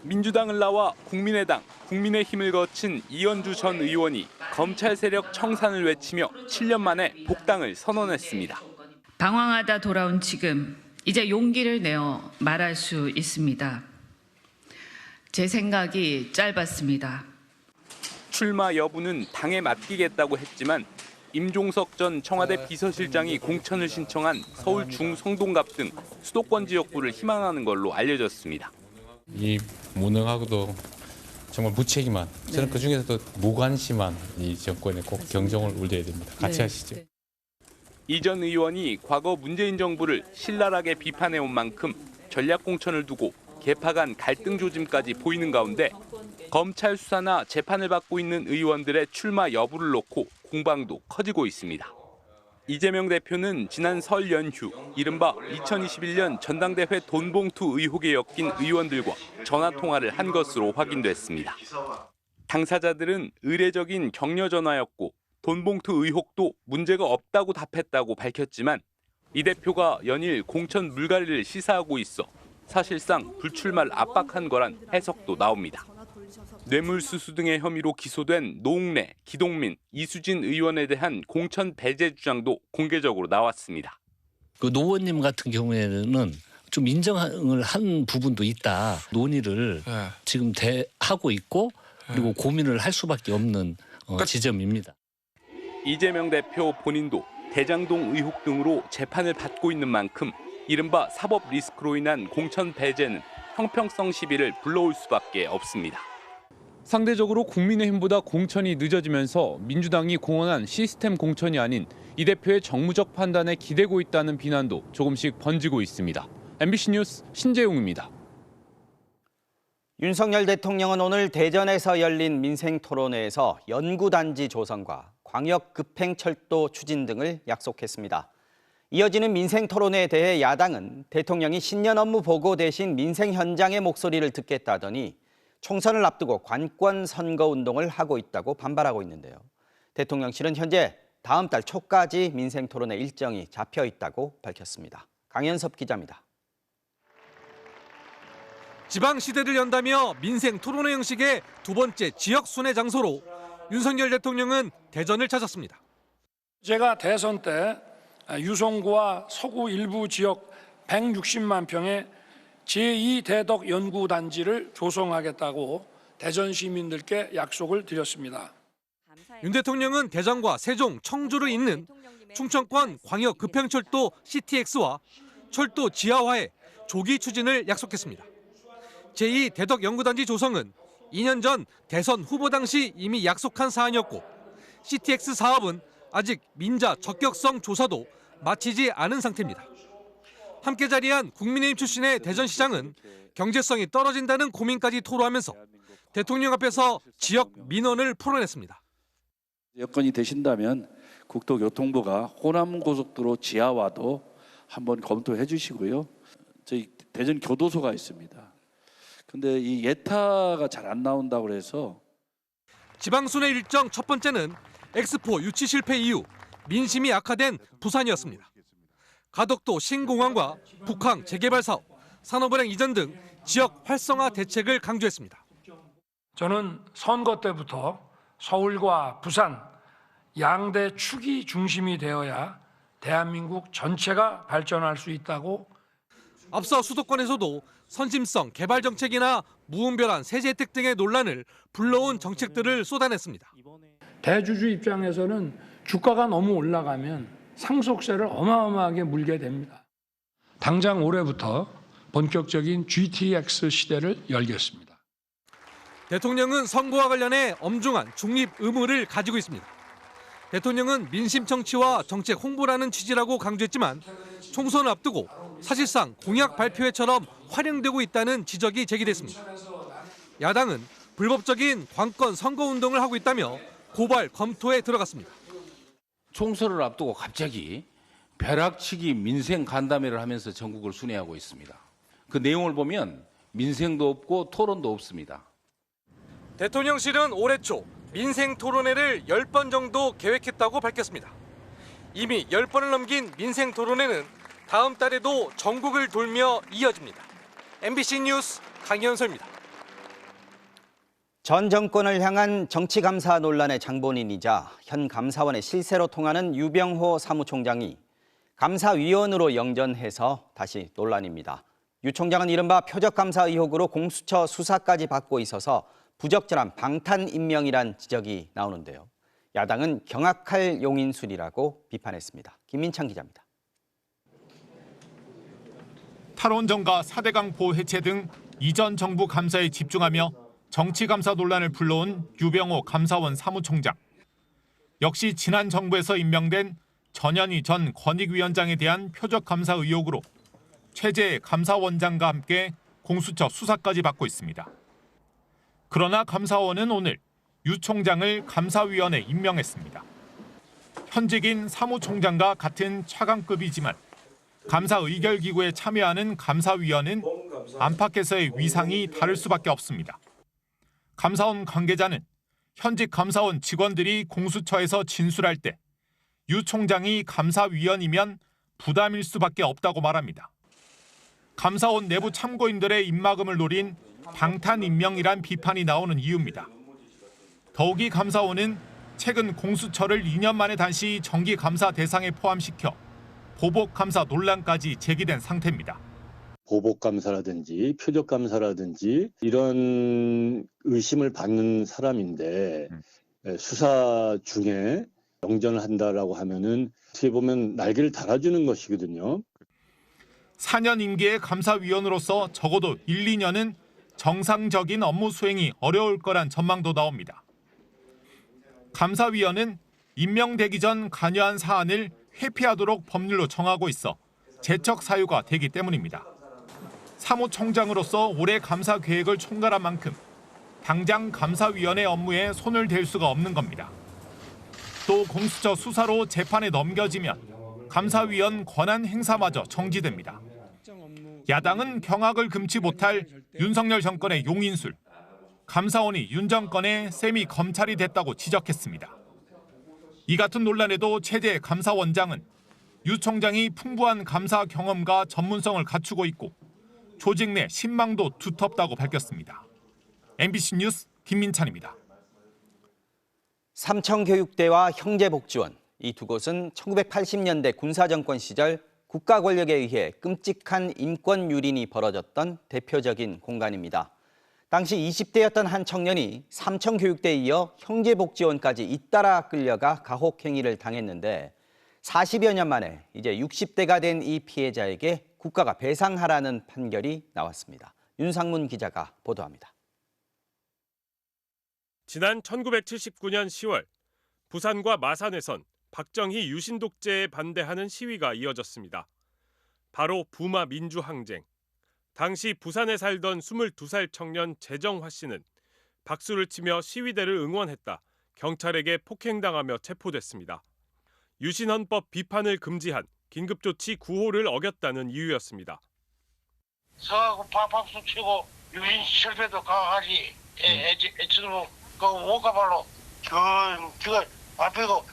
Speaker 7: 민주당을 나와 국민의당, 국민의힘을 거친 이현주 전 의원이 검찰 세력 청산을 외치며 7년 만에 복당을 선언했습니다.
Speaker 9: 방황하다 돌아온 지금 이제 용기를 내어 말할 수 있습니다. 제 생각이 짧았습니다.
Speaker 7: 출마 여부는 당에 맡기겠다고 했지만 임종석 전 청와대 비서실장이 공천을 신청한 서울 중성동갑 등 수도권 지역구를 희망하는 걸로 알려졌습니다.
Speaker 26: 이 무능하고도 정말 무책임한, 저는 그중에서도 무관심한 이 정권에 꼭 경종을 울려야 됩니다. 같이 하시죠.
Speaker 7: 이 전 의원이 과거 문재인 정부를 신랄하게 비판해온 만큼 전략 공천을 두고 계파 간 갈등 조짐까지 보이는 가운데 검찰 수사나 재판을 받고 있는 의원들의 출마 여부를 놓고 공방도 커지고 있습니다. 이재명 대표는 지난 설 연휴 이른바 2021년 전당대회 돈봉투 의혹에 엮인 의원들과 전화 통화를 한 것으로 확인됐습니다. 당사자들은 의례적인 격려 전화였고 돈봉투 의혹도 문제가 없다고 답했다고 밝혔지만 이 대표가 연일 공천 물갈이를 시사하고 있어 사실상 불출마를 압박한 거란 해석도 나옵니다. 뇌물수수 등의 혐의로 기소된 노웅래, 기동민, 이수진 의원에 대한 공천 배제 주장도 공개적으로 나왔습니다.
Speaker 27: 그 노 의원님 같은 경우에는 좀 인정을 한 부분도 있다. 논의를 지금 하고 있고 그리고 고민을 할 수밖에 없는 지점입니다.
Speaker 7: 이재명 대표 본인도 대장동 의혹 등으로 재판을 받고 있는 만큼 이른바 사법 리스크로 인한 공천 배제는 형평성 시비를 불러올 수밖에 없습니다.
Speaker 28: 상대적으로 국민의힘보다 공천이 늦어지면서 민주당이 공언한 시스템 공천이 아닌 이 대표의 정무적 판단에 기대고 있다는 비난도 조금씩 번지고 있습니다. MBC 뉴스 신재용입니다.
Speaker 1: 윤석열 대통령은 오늘 대전에서 열린 민생토론회에서 연구단지 조성과 광역급행철도 추진 등을 약속했습니다. 이어지는 민생토론회에 대해 야당은 대통령이 신년 업무 보고 대신 민생 현장의 목소리를 듣겠다더니 총선을 앞두고 관권 선거 운동을 하고 있다고 반발하고 있는데요. 대통령실은 현재 다음 달 초까지 민생토론회 일정이 잡혀 있다고 밝혔습니다. 강현섭 기자입니다.
Speaker 29: 지방시대를 연다며 민생토론회 형식의 두 번째 지역 순회 장소로 윤석열 대통령은 대전을 찾았습니다.
Speaker 13: 제가 대선 때 유성구와 서구 일부 지역 160만 평의 제2대덕 연구단지를 조성하겠다고 대전 시민들께 약속을 드렸습니다.
Speaker 29: 윤 대통령은 대전과 세종, 청주를 잇는 충청권 광역급행철도 CTX와 철도 지하화의 조기 추진을 약속했습니다. 제2대덕 연구단지 조성은 2년 전 대선 후보 당시 이미 약속한 사안이었고 CTX 사업은 아직 민자 적격성 조사도 마치지 않은 상태입니다. 함께 자리한 국민의힘 출신의 대전시장은 경제성이 떨어진다는 고민까지 토로하면서 대통령 앞에서 지역 민원을 풀어냈습니다.
Speaker 2: 여건이 되신다면 국토교통부가 호남고속도로 지하화도 한번 검토해 주시고요. 저희 대전 교도소가 있습니다. 근데 이 예타가 잘 안 나온다고 해서
Speaker 29: 지방순회 일정 첫 번째는 엑스포 유치 실패 이후 민심이 악화된 부산이었습니다. 가덕도 신공항과 북항 재개발 사업, 산업은행 이전 등 지역 활성화 대책을 강조했습니다.
Speaker 13: 저는 선거 때부터 서울과 부산 양대 축이 중심이 되어야 대한민국 전체가 발전할 수 있다고.
Speaker 29: 앞서 수도권에서도 선심성 개발 정책이나 무분별한 세제 혜택 등의 논란을 불러온 정책들을 쏟아냈습니다.
Speaker 13: 대주주 입장에서는 주가가 너무 올라가면 상속세를 어마어마하게 물게 됩니다. 당장 올해부터 본격적인 GTX 시대를 열겠습니다.
Speaker 29: 대통령은 선거와 관련해 엄중한 중립 의무를 가지고 있습니다. 대통령은 민심 청취와 정책 홍보라는 취지라고 강조했지만 총선을 앞두고 사실상 공약 발표회처럼 활용되고 있다는 지적이 제기됐습니다. 야당은 불법적인 관권 선거운동을 하고 있다며 고발 검토에 들어갔습니다.
Speaker 3: 총선을 앞두고 갑자기 벼락치기 민생 간담회를 하면서 전국을 순회하고 있습니다. 그 내용을 보면 민생도 없고 토론도 없습니다.
Speaker 29: 대통령실은 올해 초 민생 토론회를 10번 정도 계획했다고 밝혔습니다. 이미 10번을 넘긴 민생 토론회는 다음 달에도 전국을 돌며 이어집니다. MBC 뉴스 강현서입니다.
Speaker 1: 전 정권을 향한 정치감사 논란의 장본인이자 현 감사원의 실세로 통하는 유병호 사무총장이 감사위원으로 영전해서 다시 논란입니다. 유 총장은 이른바 표적감사 의혹으로 공수처 수사까지 받고 있어서 부적절한 방탄 임명이란 지적이 나오는데요. 야당은 경악할 용인술이라고 비판했습니다. 김민창 기자입니다.
Speaker 23: 탈원전과 4대강 보호 해체 등 이전 정부 감사에 집중하며 정치감사 논란을 불러온 유병호 감사원 사무총장. 역시 지난 정부에서 임명된 전현희 전 권익위원장에 대한 표적감사 의혹으로 최재 감사원장과 함께 공수처 수사까지 받고 있습니다. 그러나 감사원은 오늘 유 총장을 감사위원에 임명했습니다. 현직인 사무총장과 같은 차관급이지만 감사 의결기구에 참여하는 감사위원은 안팎에서의 위상이 다를 수밖에 없습니다. 감사원 관계자는 현직 감사원 직원들이 공수처에서 진술할 때 유 총장이 감사위원이면 부담일 수밖에 없다고 말합니다. 감사원 내부 참고인들의 입막음을 노린 방탄 임명이란 비판이 나오는 이유입니다. 더욱이 감사원은 최근 공수처를 2년 만에 다시 정기 감사 대상에 포함시켜 보복 감사 논란까지 제기된 상태입니다.
Speaker 8: 보복 감사라든지 표적 감사라든지 이런 의심을 받는 사람인데 수사 중에 영전을 한다라고 하면은 어떻게 보면 날개를 달아주는 것이거든요.
Speaker 23: 4년 임기의 감사위원으로서 적어도 1, 2년은 정상적인 업무 수행이 어려울 거란 전망도 나옵니다. 감사위원은 임명되기 전 관여한 사안을 회피하도록 법률로 정하고 있어 제척 사유가 되기 때문입니다. 사무총장으로서 올해 감사 계획을 총괄한 만큼 당장 감사위원회 업무에 손을 댈 수가 없는 겁니다. 또 공수처 수사로 재판에 넘겨지면 감사위원 권한 행사마저 정지됩니다. 야당은 경악을 금치 못할 윤석열 정권의 용인술, 감사원이 윤 정권의 세미 검찰이 됐다고 지적했습니다. 이 같은 논란에도 최재 감사원장은 유 총장이 풍부한 감사 경험과 전문성을 갖추고 있고 조직 내 신망도 두텁다고 밝혔습니다. MBC 뉴스 김민찬입니다.
Speaker 1: 삼청교육대와 형제복지원, 이 두 곳은 1980년대 군사정권 시절 국가 권력에 의해 끔찍한 인권 유린이 벌어졌던 대표적인 공간입니다. 당시 20대였던 한 청년이 삼청교육대에 이어 형제복지원까지 잇따라 끌려가 가혹행위를 당했는데 40여 년 만에 이제 60대가 된 이 피해자에게 국가가 배상하라는 판결이 나왔습니다. 윤상문 기자가 보도합니다.
Speaker 10: 지난 1979년 10월 부산과 마산에선 박정희 유신 독재에 반대하는 시위가 이어졌습니다. 바로 부마 민주항쟁. 당시 부산에 살던 22살 청년 재정화 씨는 박수를 치며 시위대를 응원했다 경찰에게 폭행당하며 체포됐습니다. 유신헌법 비판을 금지한 긴급조치 9호를 어겼다는 이유였습니다.
Speaker 12: 서하고 박수 치고 유신 실패도 강하지 애치도 그 오가발로 그걸 앞이고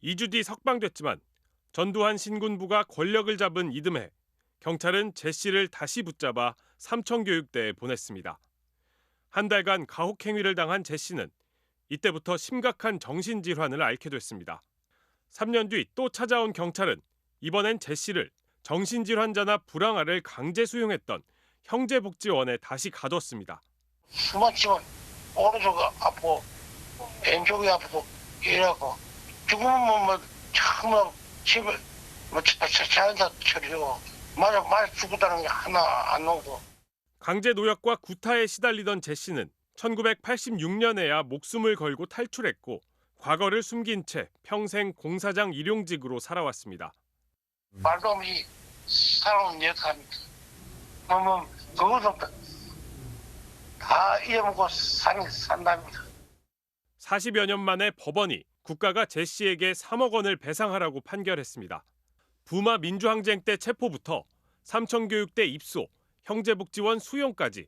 Speaker 10: 2주 뒤 석방됐지만 전두환 신군부가 권력을 잡은 이듬해 경찰은 제 씨를 다시 붙잡아 삼청교육대에 보냈습니다. 한 달간 가혹행위를 당한 제 씨는 이때부터 심각한 정신질환을 앓게 됐습니다. 3년 뒤 또 찾아온 경찰은 이번엔 제 씨를 정신질환자나 불황아를 강제 수용했던 형제복지원에 다시 가뒀습니다.
Speaker 12: 숨만 치면 오른쪽이 아프고 왼쪽이 아프고 이래갖고 죽으면 뭐 정말 집에 자연사 처리고 맞아 죽었다는 게 하나 안 나오고.
Speaker 10: 강제 노역과 구타에 시달리던 제 씨는 1986년에야 목숨을 걸고 탈출했고 과거를 숨긴 채 평생 공사장 일용직으로 살아왔습니다.
Speaker 12: 말도 없이 살아온 역사입니다. 그러면 그것도 다 잊어먹고 산답니다.
Speaker 10: 40여 년 만에 법원이 국가가 제 씨에게 3억 원을 배상하라고 판결했습니다. 부마 민주항쟁 때 체포부터 삼청교육대 입소, 형제복지원 수용까지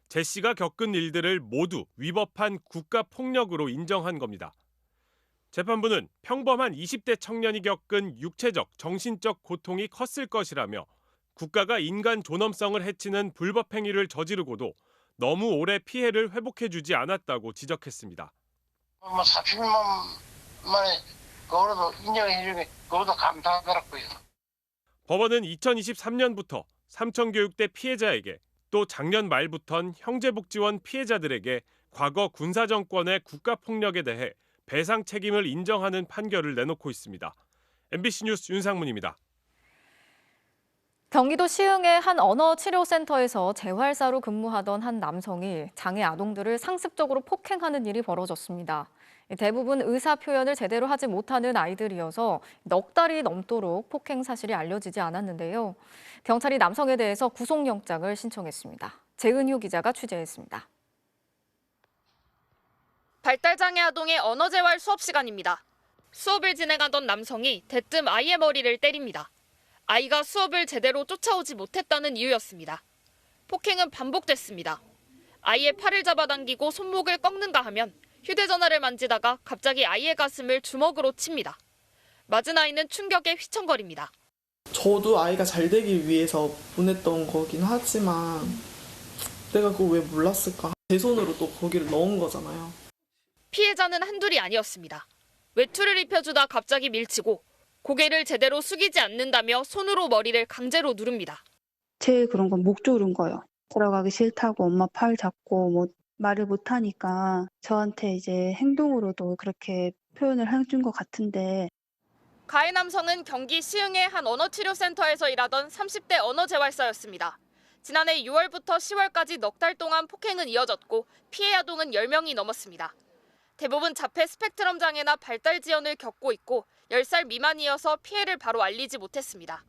Speaker 10: 제 씨가 겪은 일들을 모두 위법한 국가폭력으로 인정한 겁니다. 재판부는 평범한 20대 청년이 겪은 육체적, 정신적 고통이 컸을 것이라며 국가가 인간 존엄성을 해치는 불법 행위를 저지르고도 너무 오래 피해를 회복해주지 않았다고 지적했습니다.
Speaker 12: 40년 만에 그거라도 인정해주니 그것도 감사하더라고요.
Speaker 10: 법원은 2023년부터 삼청교육대 피해자에게 또 작년 말부턴 형제복지원 피해자들에게 과거 군사정권의 국가폭력에 대해 배상 책임을 인정하는 판결을 내놓고 있습니다. MBC 뉴스 윤상문입니다.
Speaker 11: 경기도 시흥의 한 언어치료센터에서 재활사로 근무하던 한 남성이 장애 아동들을 상습적으로 폭행하는 일이 벌어졌습니다. 대부분 의사 표현을 제대로 하지 못하는 아이들이어서 넉 달이 넘도록 폭행 사실이 알려지지 않았는데요. 경찰이 남성에 대해서 구속영장을 신청했습니다. 재은효 기자가 취재했습니다.
Speaker 14: 발달장애 아동의 언어재활 수업 시간입니다. 수업을 진행하던 남성이 대뜸 아이의 머리를 때립니다. 아이가 수업을 제대로 쫓아오지 못했다는 이유였습니다. 폭행은 반복됐습니다. 아이의 팔을 잡아당기고 손목을 꺾는가 하면 휴대전화를 만지다가 갑자기 아이의 가슴을 주먹으로 칩니다. 맞은 아이는 충격에 휘청거립니다.
Speaker 15: 저도 아이가 잘 되길 위해서 보냈던 거긴 하지만 내가 그걸 왜 몰랐을까? 제 손으로 또 거기를 넣은 거잖아요.
Speaker 14: 피해자는 한둘이 아니었습니다. 외투를 입혀주다 갑자기 밀치고 고개를 제대로 숙이지 않는다며 손으로 머리를 강제로 누릅니다.
Speaker 16: 제일 그런 건 목 조른 거예요. 들어가기 싫다고 엄마 팔 잡고 뭐 말을 못하니까 저한테 이제 행동으로도 그렇게 표현을 해준 것 같은데.
Speaker 14: 가해 남성은 경기 시흥의 한 언어치료센터에서 일하던 30대 언어재활사였습니다. 지난해 6월부터 10월까지 넉 달 동안 폭행은 이어졌고 피해 아동은 10명이 넘었습니다. 대부분 자폐 스펙트럼 장애나 발달 지연을 겪고 있고 10살 미만이어서 피해를 바로 알리지 못했습니다.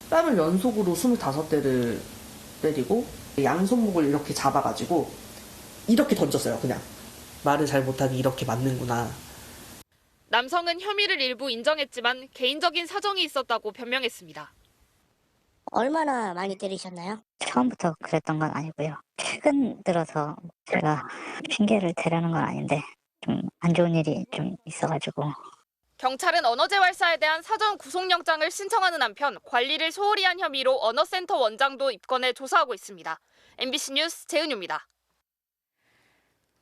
Speaker 15: 뺨을 연속으로 25대를 때리고 양손목을 이렇게 잡아가지고 이렇게 던졌어요. 그냥 말을 잘 못하니 이렇게 맞는구나.
Speaker 14: 남성은 혐의를 일부 인정했지만 개인적인 사정이 있었다고 변명했습니다.
Speaker 17: 얼마나 많이 때리셨나요? 처음부터 그랬던 건 아니고요. 최근 들어서 제가 핑계를 대려는 건 아닌데 좀 안 좋은 일이 좀 있어가지고.
Speaker 14: 경찰은 언어재활사에 대한 사전 구속영장을 신청하는 한편 관리를 소홀히 한 혐의로 언어센터 원장도 입건해 조사하고 있습니다. MBC 뉴스 재은유입니다.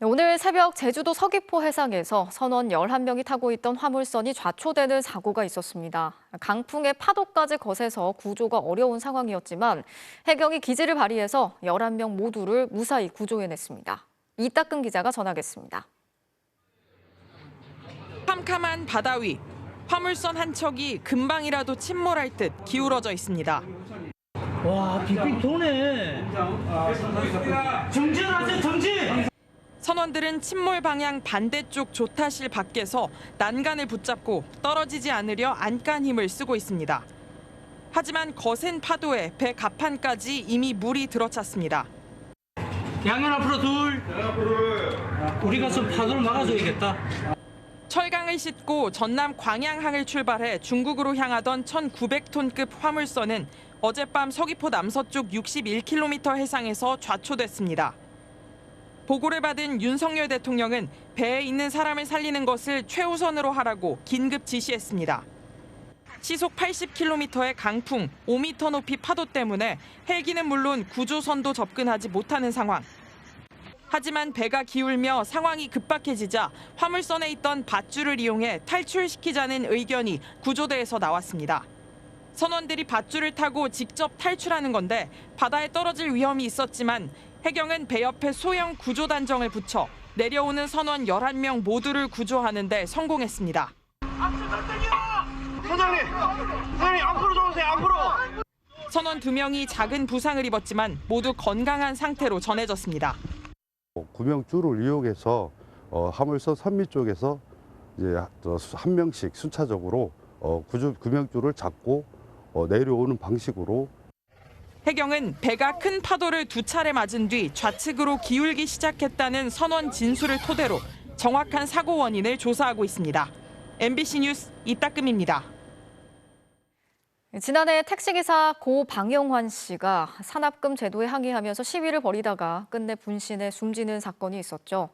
Speaker 11: 오늘 새벽 제주도 서귀포 해상에서 선원 11명이 타고 있던 화물선이 좌초되는 사고가 있었습니다. 강풍에 파도까지 거세서 구조가 어려운 상황이었지만 해경이 기지를 발휘해서 11명 모두를 무사히 구조해냈습니다. 이따끔 기자가 전하겠습니다.
Speaker 18: 캄캄한 바다 위, 화물선 한 척이 금방이라도 침몰할 듯 기울어져 있습니다.
Speaker 19: 와, 빙빙 도네. 정진하세요, 정진!
Speaker 18: 선원들은 침몰 방향 반대쪽 조타실 밖에서 난간을 붙잡고 떨어지지 않으려 안간 힘을 쓰고 있습니다. 하지만 거센 파도에 배 갑판까지 이미 물이 들어찼습니다.
Speaker 4: 양면 앞으로 둘. 우리가 좀 파도를 막아줘야겠다.
Speaker 18: 철강을 싣고 전남 광양항을 출발해 중국으로 향하던 1,900톤급 화물선은 어젯밤 서귀포 남서쪽 61km 해상에서 좌초됐습니다. 보고를 받은 윤석열 대통령은 배에 있는 사람을 살리는 것을 최우선으로 하라고 긴급 지시했습니다. 시속 80km의 강풍, 5m 높이 파도 때문에 헬기는 물론 구조선도 접근하지 못하는 상황. 하지만 배가 기울며 상황이 급박해지자 화물선에 있던 밧줄을 이용해 탈출시키자는 의견이 구조대에서 나왔습니다. 선원들이 밧줄을 타고 직접 탈출하는 건데 바다에 떨어질 위험이 있었지만 해경은 배 옆에 소형 구조단정을 붙여 내려오는 선원 11명 모두를 구조하는 데 성공했습니다.
Speaker 12: 선장님 앞으로 들어오세요. 앞으로.
Speaker 18: 선원 2명이 작은 부상을 입었지만 모두 건강한 상태로 전해졌습니다.
Speaker 5: 구명줄을 이용해서 화물선 선미 쪽에서 이제 한 명씩 순차적으로 구명줄을 잡고 내려오는 방식으로.
Speaker 18: 해경은 배가 큰 파도를 2차례 맞은 뒤 좌측으로 기울기 시작했다는 선원 진술을 토대로 정확한 사고 원인을 조사하고 있습니다. MBC 뉴스 이따금입니다.
Speaker 11: 지난해 택시기사 고 방영환 씨가 산업금 제도에 항의하면서 시위를 벌이다가 끝내 분신해 숨지는 사건이 있었죠.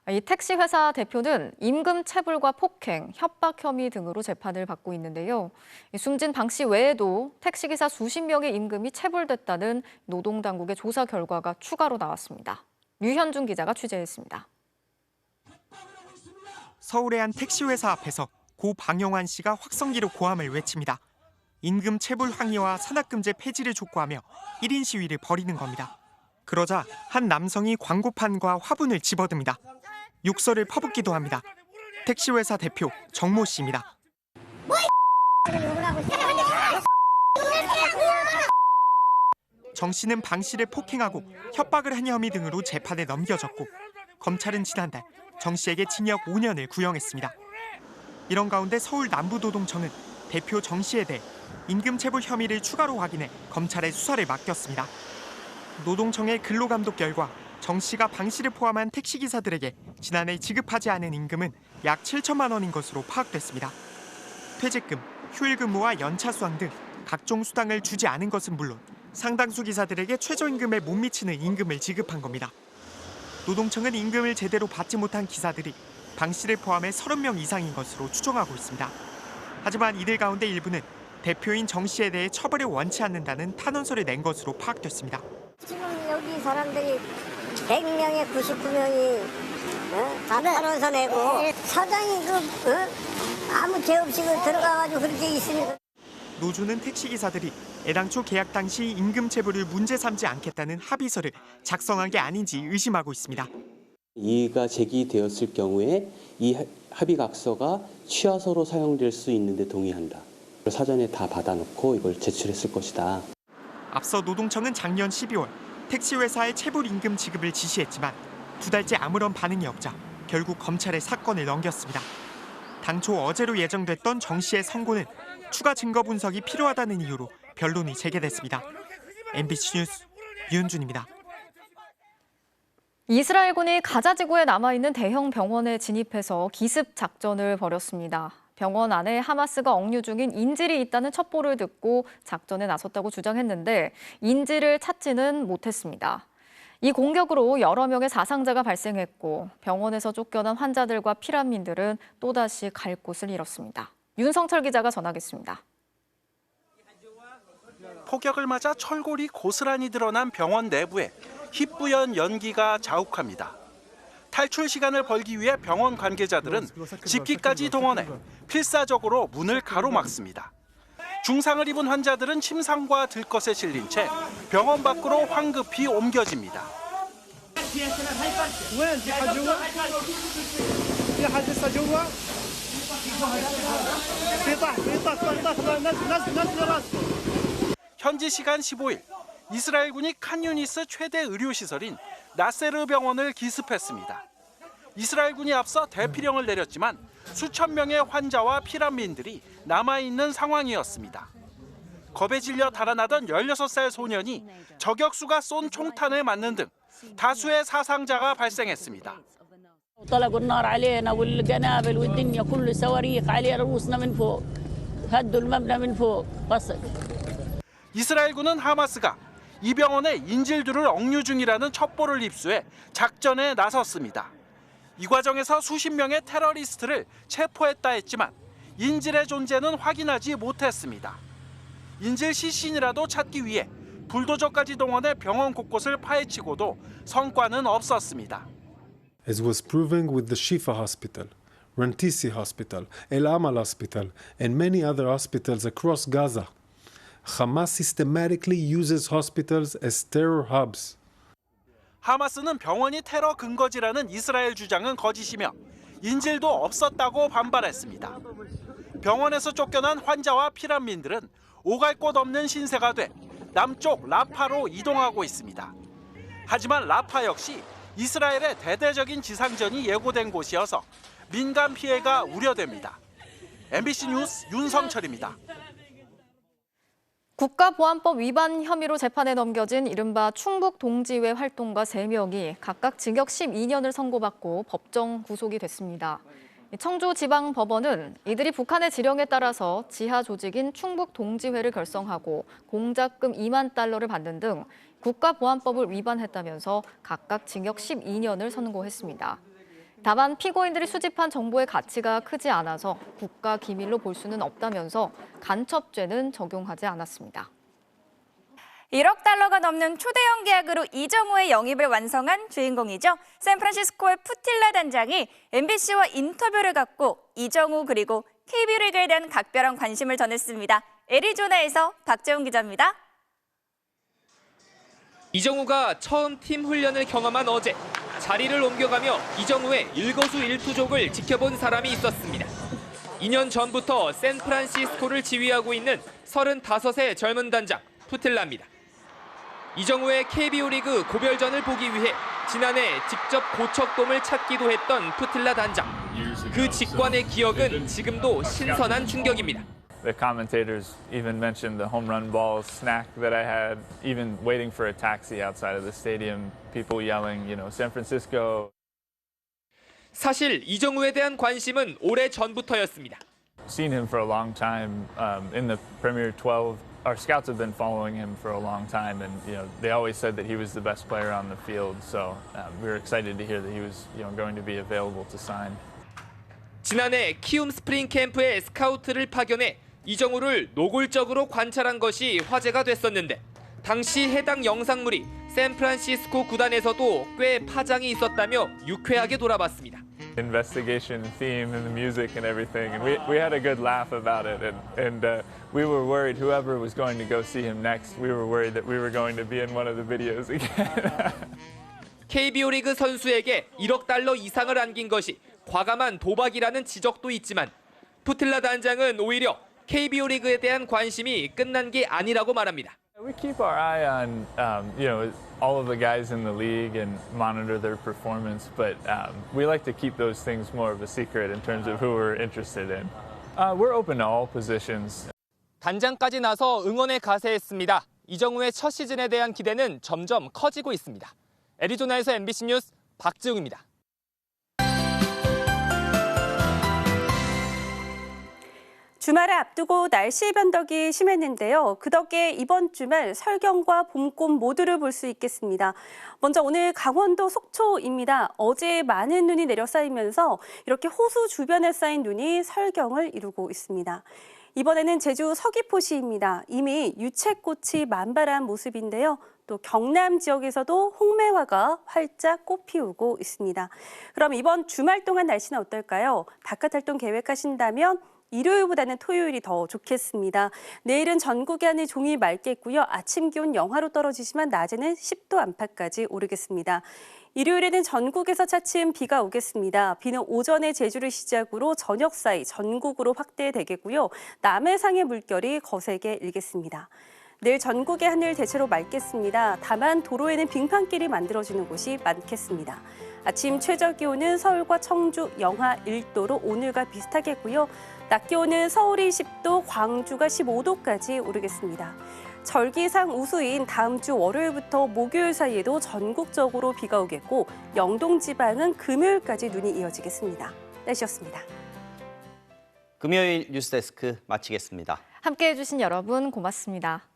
Speaker 11: 이 택시회사 대표는 임금 체불과 폭행, 협박 혐의 등으로 재판을 받고 있는데요. 숨진 방 씨 외에도 택시기사 수십 명의 임금이 체불됐다는 노동당국의 조사 결과가 추가로 나왔습니다. 류현중 기자가 취재했습니다.
Speaker 6: 서울의 한 택시회사 앞에서 고 방영환 씨가 확성기로 고함을 외칩니다. 임금 체불 항의와 산악금제 폐지를 촉구하며 1인 시위를 벌이는 겁니다. 그러자 한 남성이 광고판과 화분을 집어듭니다. 욕설을 퍼붓기도 합니다. 택시회사 대표 정모 씨입니다. 정 씨는 방 씨를 폭행하고 협박을 한 혐의 등으로 재판에 넘겨졌고 검찰은 지난달 정 씨에게 징역 5년을 구형했습니다. 이런 가운데 서울 남부노동청은 대표 정 씨에 대해 임금 체불 혐의를 추가로 확인해 검찰에 수사를 맡겼습니다. 노동청의 근로감독 결과 정 씨가 방 씨를 포함한 택시기사들에게 지난해 지급하지 않은 임금은 약 7천만 원인 것으로 파악됐습니다. 퇴직금, 휴일근무와 연차 수당 등 각종 수당을 주지 않은 것은 물론 상당수 기사들에게 최저임금에 못 미치는 임금을 지급한 겁니다. 노동청은 임금을 제대로 받지 못한 기사들이 방 씨를 포함해 30명 이상인 것으로 추정하고 있습니다. 하지만 이들 가운데 일부는 대표인 정 씨에 대해 처벌을 원치 않는다는 탄원서를 낸 것으로 파악됐습니다.
Speaker 19: 지금 여기 사람들이 100명에 99명이 다 탄원서 내고 사장이 아무 죄 없이 들어가가지고 그렇게 있으니까.
Speaker 6: 노조는 택시기사들이 애당초 계약 당시 임금 체불을 문제 삼지 않겠다는 합의서를 작성한 게 아닌지 의심하고 있습니다.
Speaker 20: 이의가 제기되었을 경우에 이 합의각서가 취하서로 사용될 수 있는데 동의한다. 사전에 다 받아놓고 이걸 제출했을 것이다.
Speaker 6: 앞서 노동청은 작년 12월 택시회사의 체불 임금 지급을 지시했지만 2달째 아무런 반응이 없자 결국 검찰에 사건을 넘겼습니다. 당초 어제로 예정됐던 정 씨의 선고는 추가 증거 분석이 필요하다는 이유로 변론이 재개됐습니다. MBC 뉴스 유현준입니다.
Speaker 11: 이스라엘군이 가자 지구에 남아있는 대형 병원에 진입해서 기습 작전을 벌였습니다. 병원 안에 하마스가 억류 중인 인질이 있다는 첩보를 듣고 작전에 나섰다고 주장했는데 인질을 찾지는 못했습니다. 이 공격으로 여러 명의 사상자가 발생했고 병원에서 쫓겨난 환자들과 피난민들은 또다시 갈 곳을 잃었습니다. 윤성철 기자가 전하겠습니다.
Speaker 21: 폭격을 맞아 철골이 고스란히 드러난 병원 내부에 희뿌연 연기가 자욱합니다. 탈출 시간을 벌기 위해 병원 관계자들은 집기까지 동원해 필사적으로 문을 가로막습니다. 중상을 입은 환자들은 침상과 들것에 실린 채 병원 밖으로 황급히 옮겨집니다. 현지 시간 15일 이스라엘군이 칸 유니스 최대 의료시설인 나세르 병원을 기습했습니다. 이스라엘군이 앞서 대피령을 내렸지만 수천 명의 환자와 피난민들이 남아있는 상황이었습니다. 겁에 질려 달아나던 16살 소년이 저격수가 쏜 총탄을 맞는 등 다수의 사상자가 발생했습니다.
Speaker 2: طلقوا النار علينا والقنابل والدنيا كله صواريخ على رؤوسنا من فوق هدوا المبنى من فوق قصف.
Speaker 21: 이스라엘군은 하마스가 이 병원에 인질들을 억류 중이라는 첩보를 입수해 작전에 나섰습니다. 이 과정에서 수십 명의 테러리스트를 체포했다 했지만 인질의 존재는 확인하지 못했습니다. 인질 시신이라도 찾기 위해 불도저까지 동원해 병원 곳곳을 파헤치고도 성과는 없었습니다.
Speaker 7: As was proven with the Shifa Hospital, Rantisi Hospital, El Amal Hospital, and many other hospitals across Gaza, Hamas systematically uses hospitals as terror hubs.
Speaker 21: 하마스는 병원이 테러 근거지라는 이스라엘 주장은 거짓이며 인질도 없었다고 반발했습니다. 병원에서 쫓겨난 환자와 피난민들은 오갈 곳 없는 신세가 돼 남쪽 라파로 이동하고 있습니다. 하지만 라파 역시 이스라엘의 대대적인 지상전이 예고된 곳이어서 민간 피해가 우려됩니다. MBC 뉴스 윤성철입니다.
Speaker 11: 국가보안법 위반 혐의로 재판에 넘겨진 이른바 충북동지회 활동가 3명이 각각 징역 12년을 선고받고 법정 구속이 됐습니다. 청주지방법원은 이들이 북한의 지령에 따라서 지하 조직인 충북동지회를 결성하고 공작금 2만 달러를 받는 등 국가보안법을 위반했다면서 각각 징역 12년을 선고했습니다. 다만 피고인들이 수집한 정보의 가치가 크지 않아서 국가기밀로 볼 수는 없다면서 간첩죄는 적용하지 않았습니다.
Speaker 9: 1억 달러가 넘는 초대형 계약으로 이정우의 영입을 완성한 주인공이죠. 샌프란시스코의 푸틸라 단장이 MBC와 인터뷰를 갖고 이정우 그리고 KB리그에 대한 각별한 관심을 전했습니다. 애리조나에서 박재훈 기자입니다.
Speaker 22: 이정우가 처음 팀 훈련을 경험한 어제 자리를 옮겨가며 이정우의 일거수일투족을 지켜본 사람이 있었습니다. 2년 전부터 샌프란시스코를 지휘하고 있는 35세 젊은 단장 푸틸라입니다. 이정우의 KBO 리그 고별전을 보기 위해 지난해 직접 고척돔을 찾기도 했던 푸틸라 단장. 그 직관의 기억은 지금도 신선한 충격입니다.
Speaker 24: The commentators even mentioned the home run ball snack that I had, even waiting for a taxi outside of the stadium, people yelling, San Francisco.
Speaker 22: 사실 이정우에 대한 관심은 오래 전부터였습니다.
Speaker 24: Seen him for a long time in the Premier 12. Our scouts have been following him for a long time, and they always said that he was the best player on the field. So we were excited to hear that he was going to be available to sign.
Speaker 22: 지난해 키움 스프링 캠프에 스카우트를 파견해 이정우를 노골적으로 관찰한 것이 화제가 됐었는데 당시 해당 영상물이 샌프란시스코 구단에서도 꽤 파장이 있었다며 유쾌하게 돌아봤습니다.
Speaker 24: Investigation theme and the music and everything, and we had a good laugh about it, and we were worried whoever was going to go see him next, we were worried that we were going to be in one of the videos again.
Speaker 22: KBO 리그 선수에게 1억 달러 이상을 안긴 것이 과감한 도박이라는 지적도 있지만 푸틸라 단장은 오히려 KBO 리그에 대한 관심이 끝난 게 아니라고 말합니다.
Speaker 24: We keep our eye on, all of the guys in the league and monitor their performance, but we like to keep those things more of a secret in terms of who we're interested in. We're open to all positions.
Speaker 22: 단장까지 나서 응원에 가세했습니다. 이정우의 첫 시즌에 대한 기대는 점점 커지고 있습니다. 애리조나에서 MBC 뉴스 박지웅입니다.
Speaker 25: 주말을 앞두고 날씨 변덕이 심했는데요. 그 덕에 이번 주말 설경과 봄꽃 모두를 볼 수 있겠습니다. 먼저 오늘 강원도 속초입니다. 어제 많은 눈이 내려 쌓이면서 이렇게 호수 주변에 쌓인 눈이 설경을 이루고 있습니다. 이번에는 제주 서귀포시입니다. 이미 유채꽃이 만발한 모습인데요. 또 경남 지역에서도 홍매화가 활짝 꽃 피우고 있습니다. 그럼 이번 주말 동안 날씨는 어떨까요? 바깥 활동 계획하신다면 일요일보다는 토요일이 더 좋겠습니다. 내일은 전국의 하늘 종일 맑겠고요. 아침 기온 영하로 떨어지지만 낮에는 10도 안팎까지 오르겠습니다. 일요일에는 전국에서 차츰 비가 오겠습니다. 비는 오전에 제주를 시작으로 저녁 사이 전국으로 확대되겠고요. 남해상의 물결이 거세게 일겠습니다. 내일 전국의 하늘 대체로 맑겠습니다. 다만 도로에는 빙판길이 만들어지는 곳이 많겠습니다. 아침 최저 기온은 서울과 청주 영하 1도로 오늘과 비슷하겠고요. 낮 기온은 서울이 10도, 광주가 15도까지 오르겠습니다. 절기상 우수인 다음 주 월요일부터 목요일 사이에도 전국적으로 비가 오겠고 영동 지방은 금요일까지 눈이 이어지겠습니다. 날씨였습니다.
Speaker 1: 금요일 뉴스데스크 마치겠습니다.
Speaker 11: 함께해 주신 여러분 고맙습니다.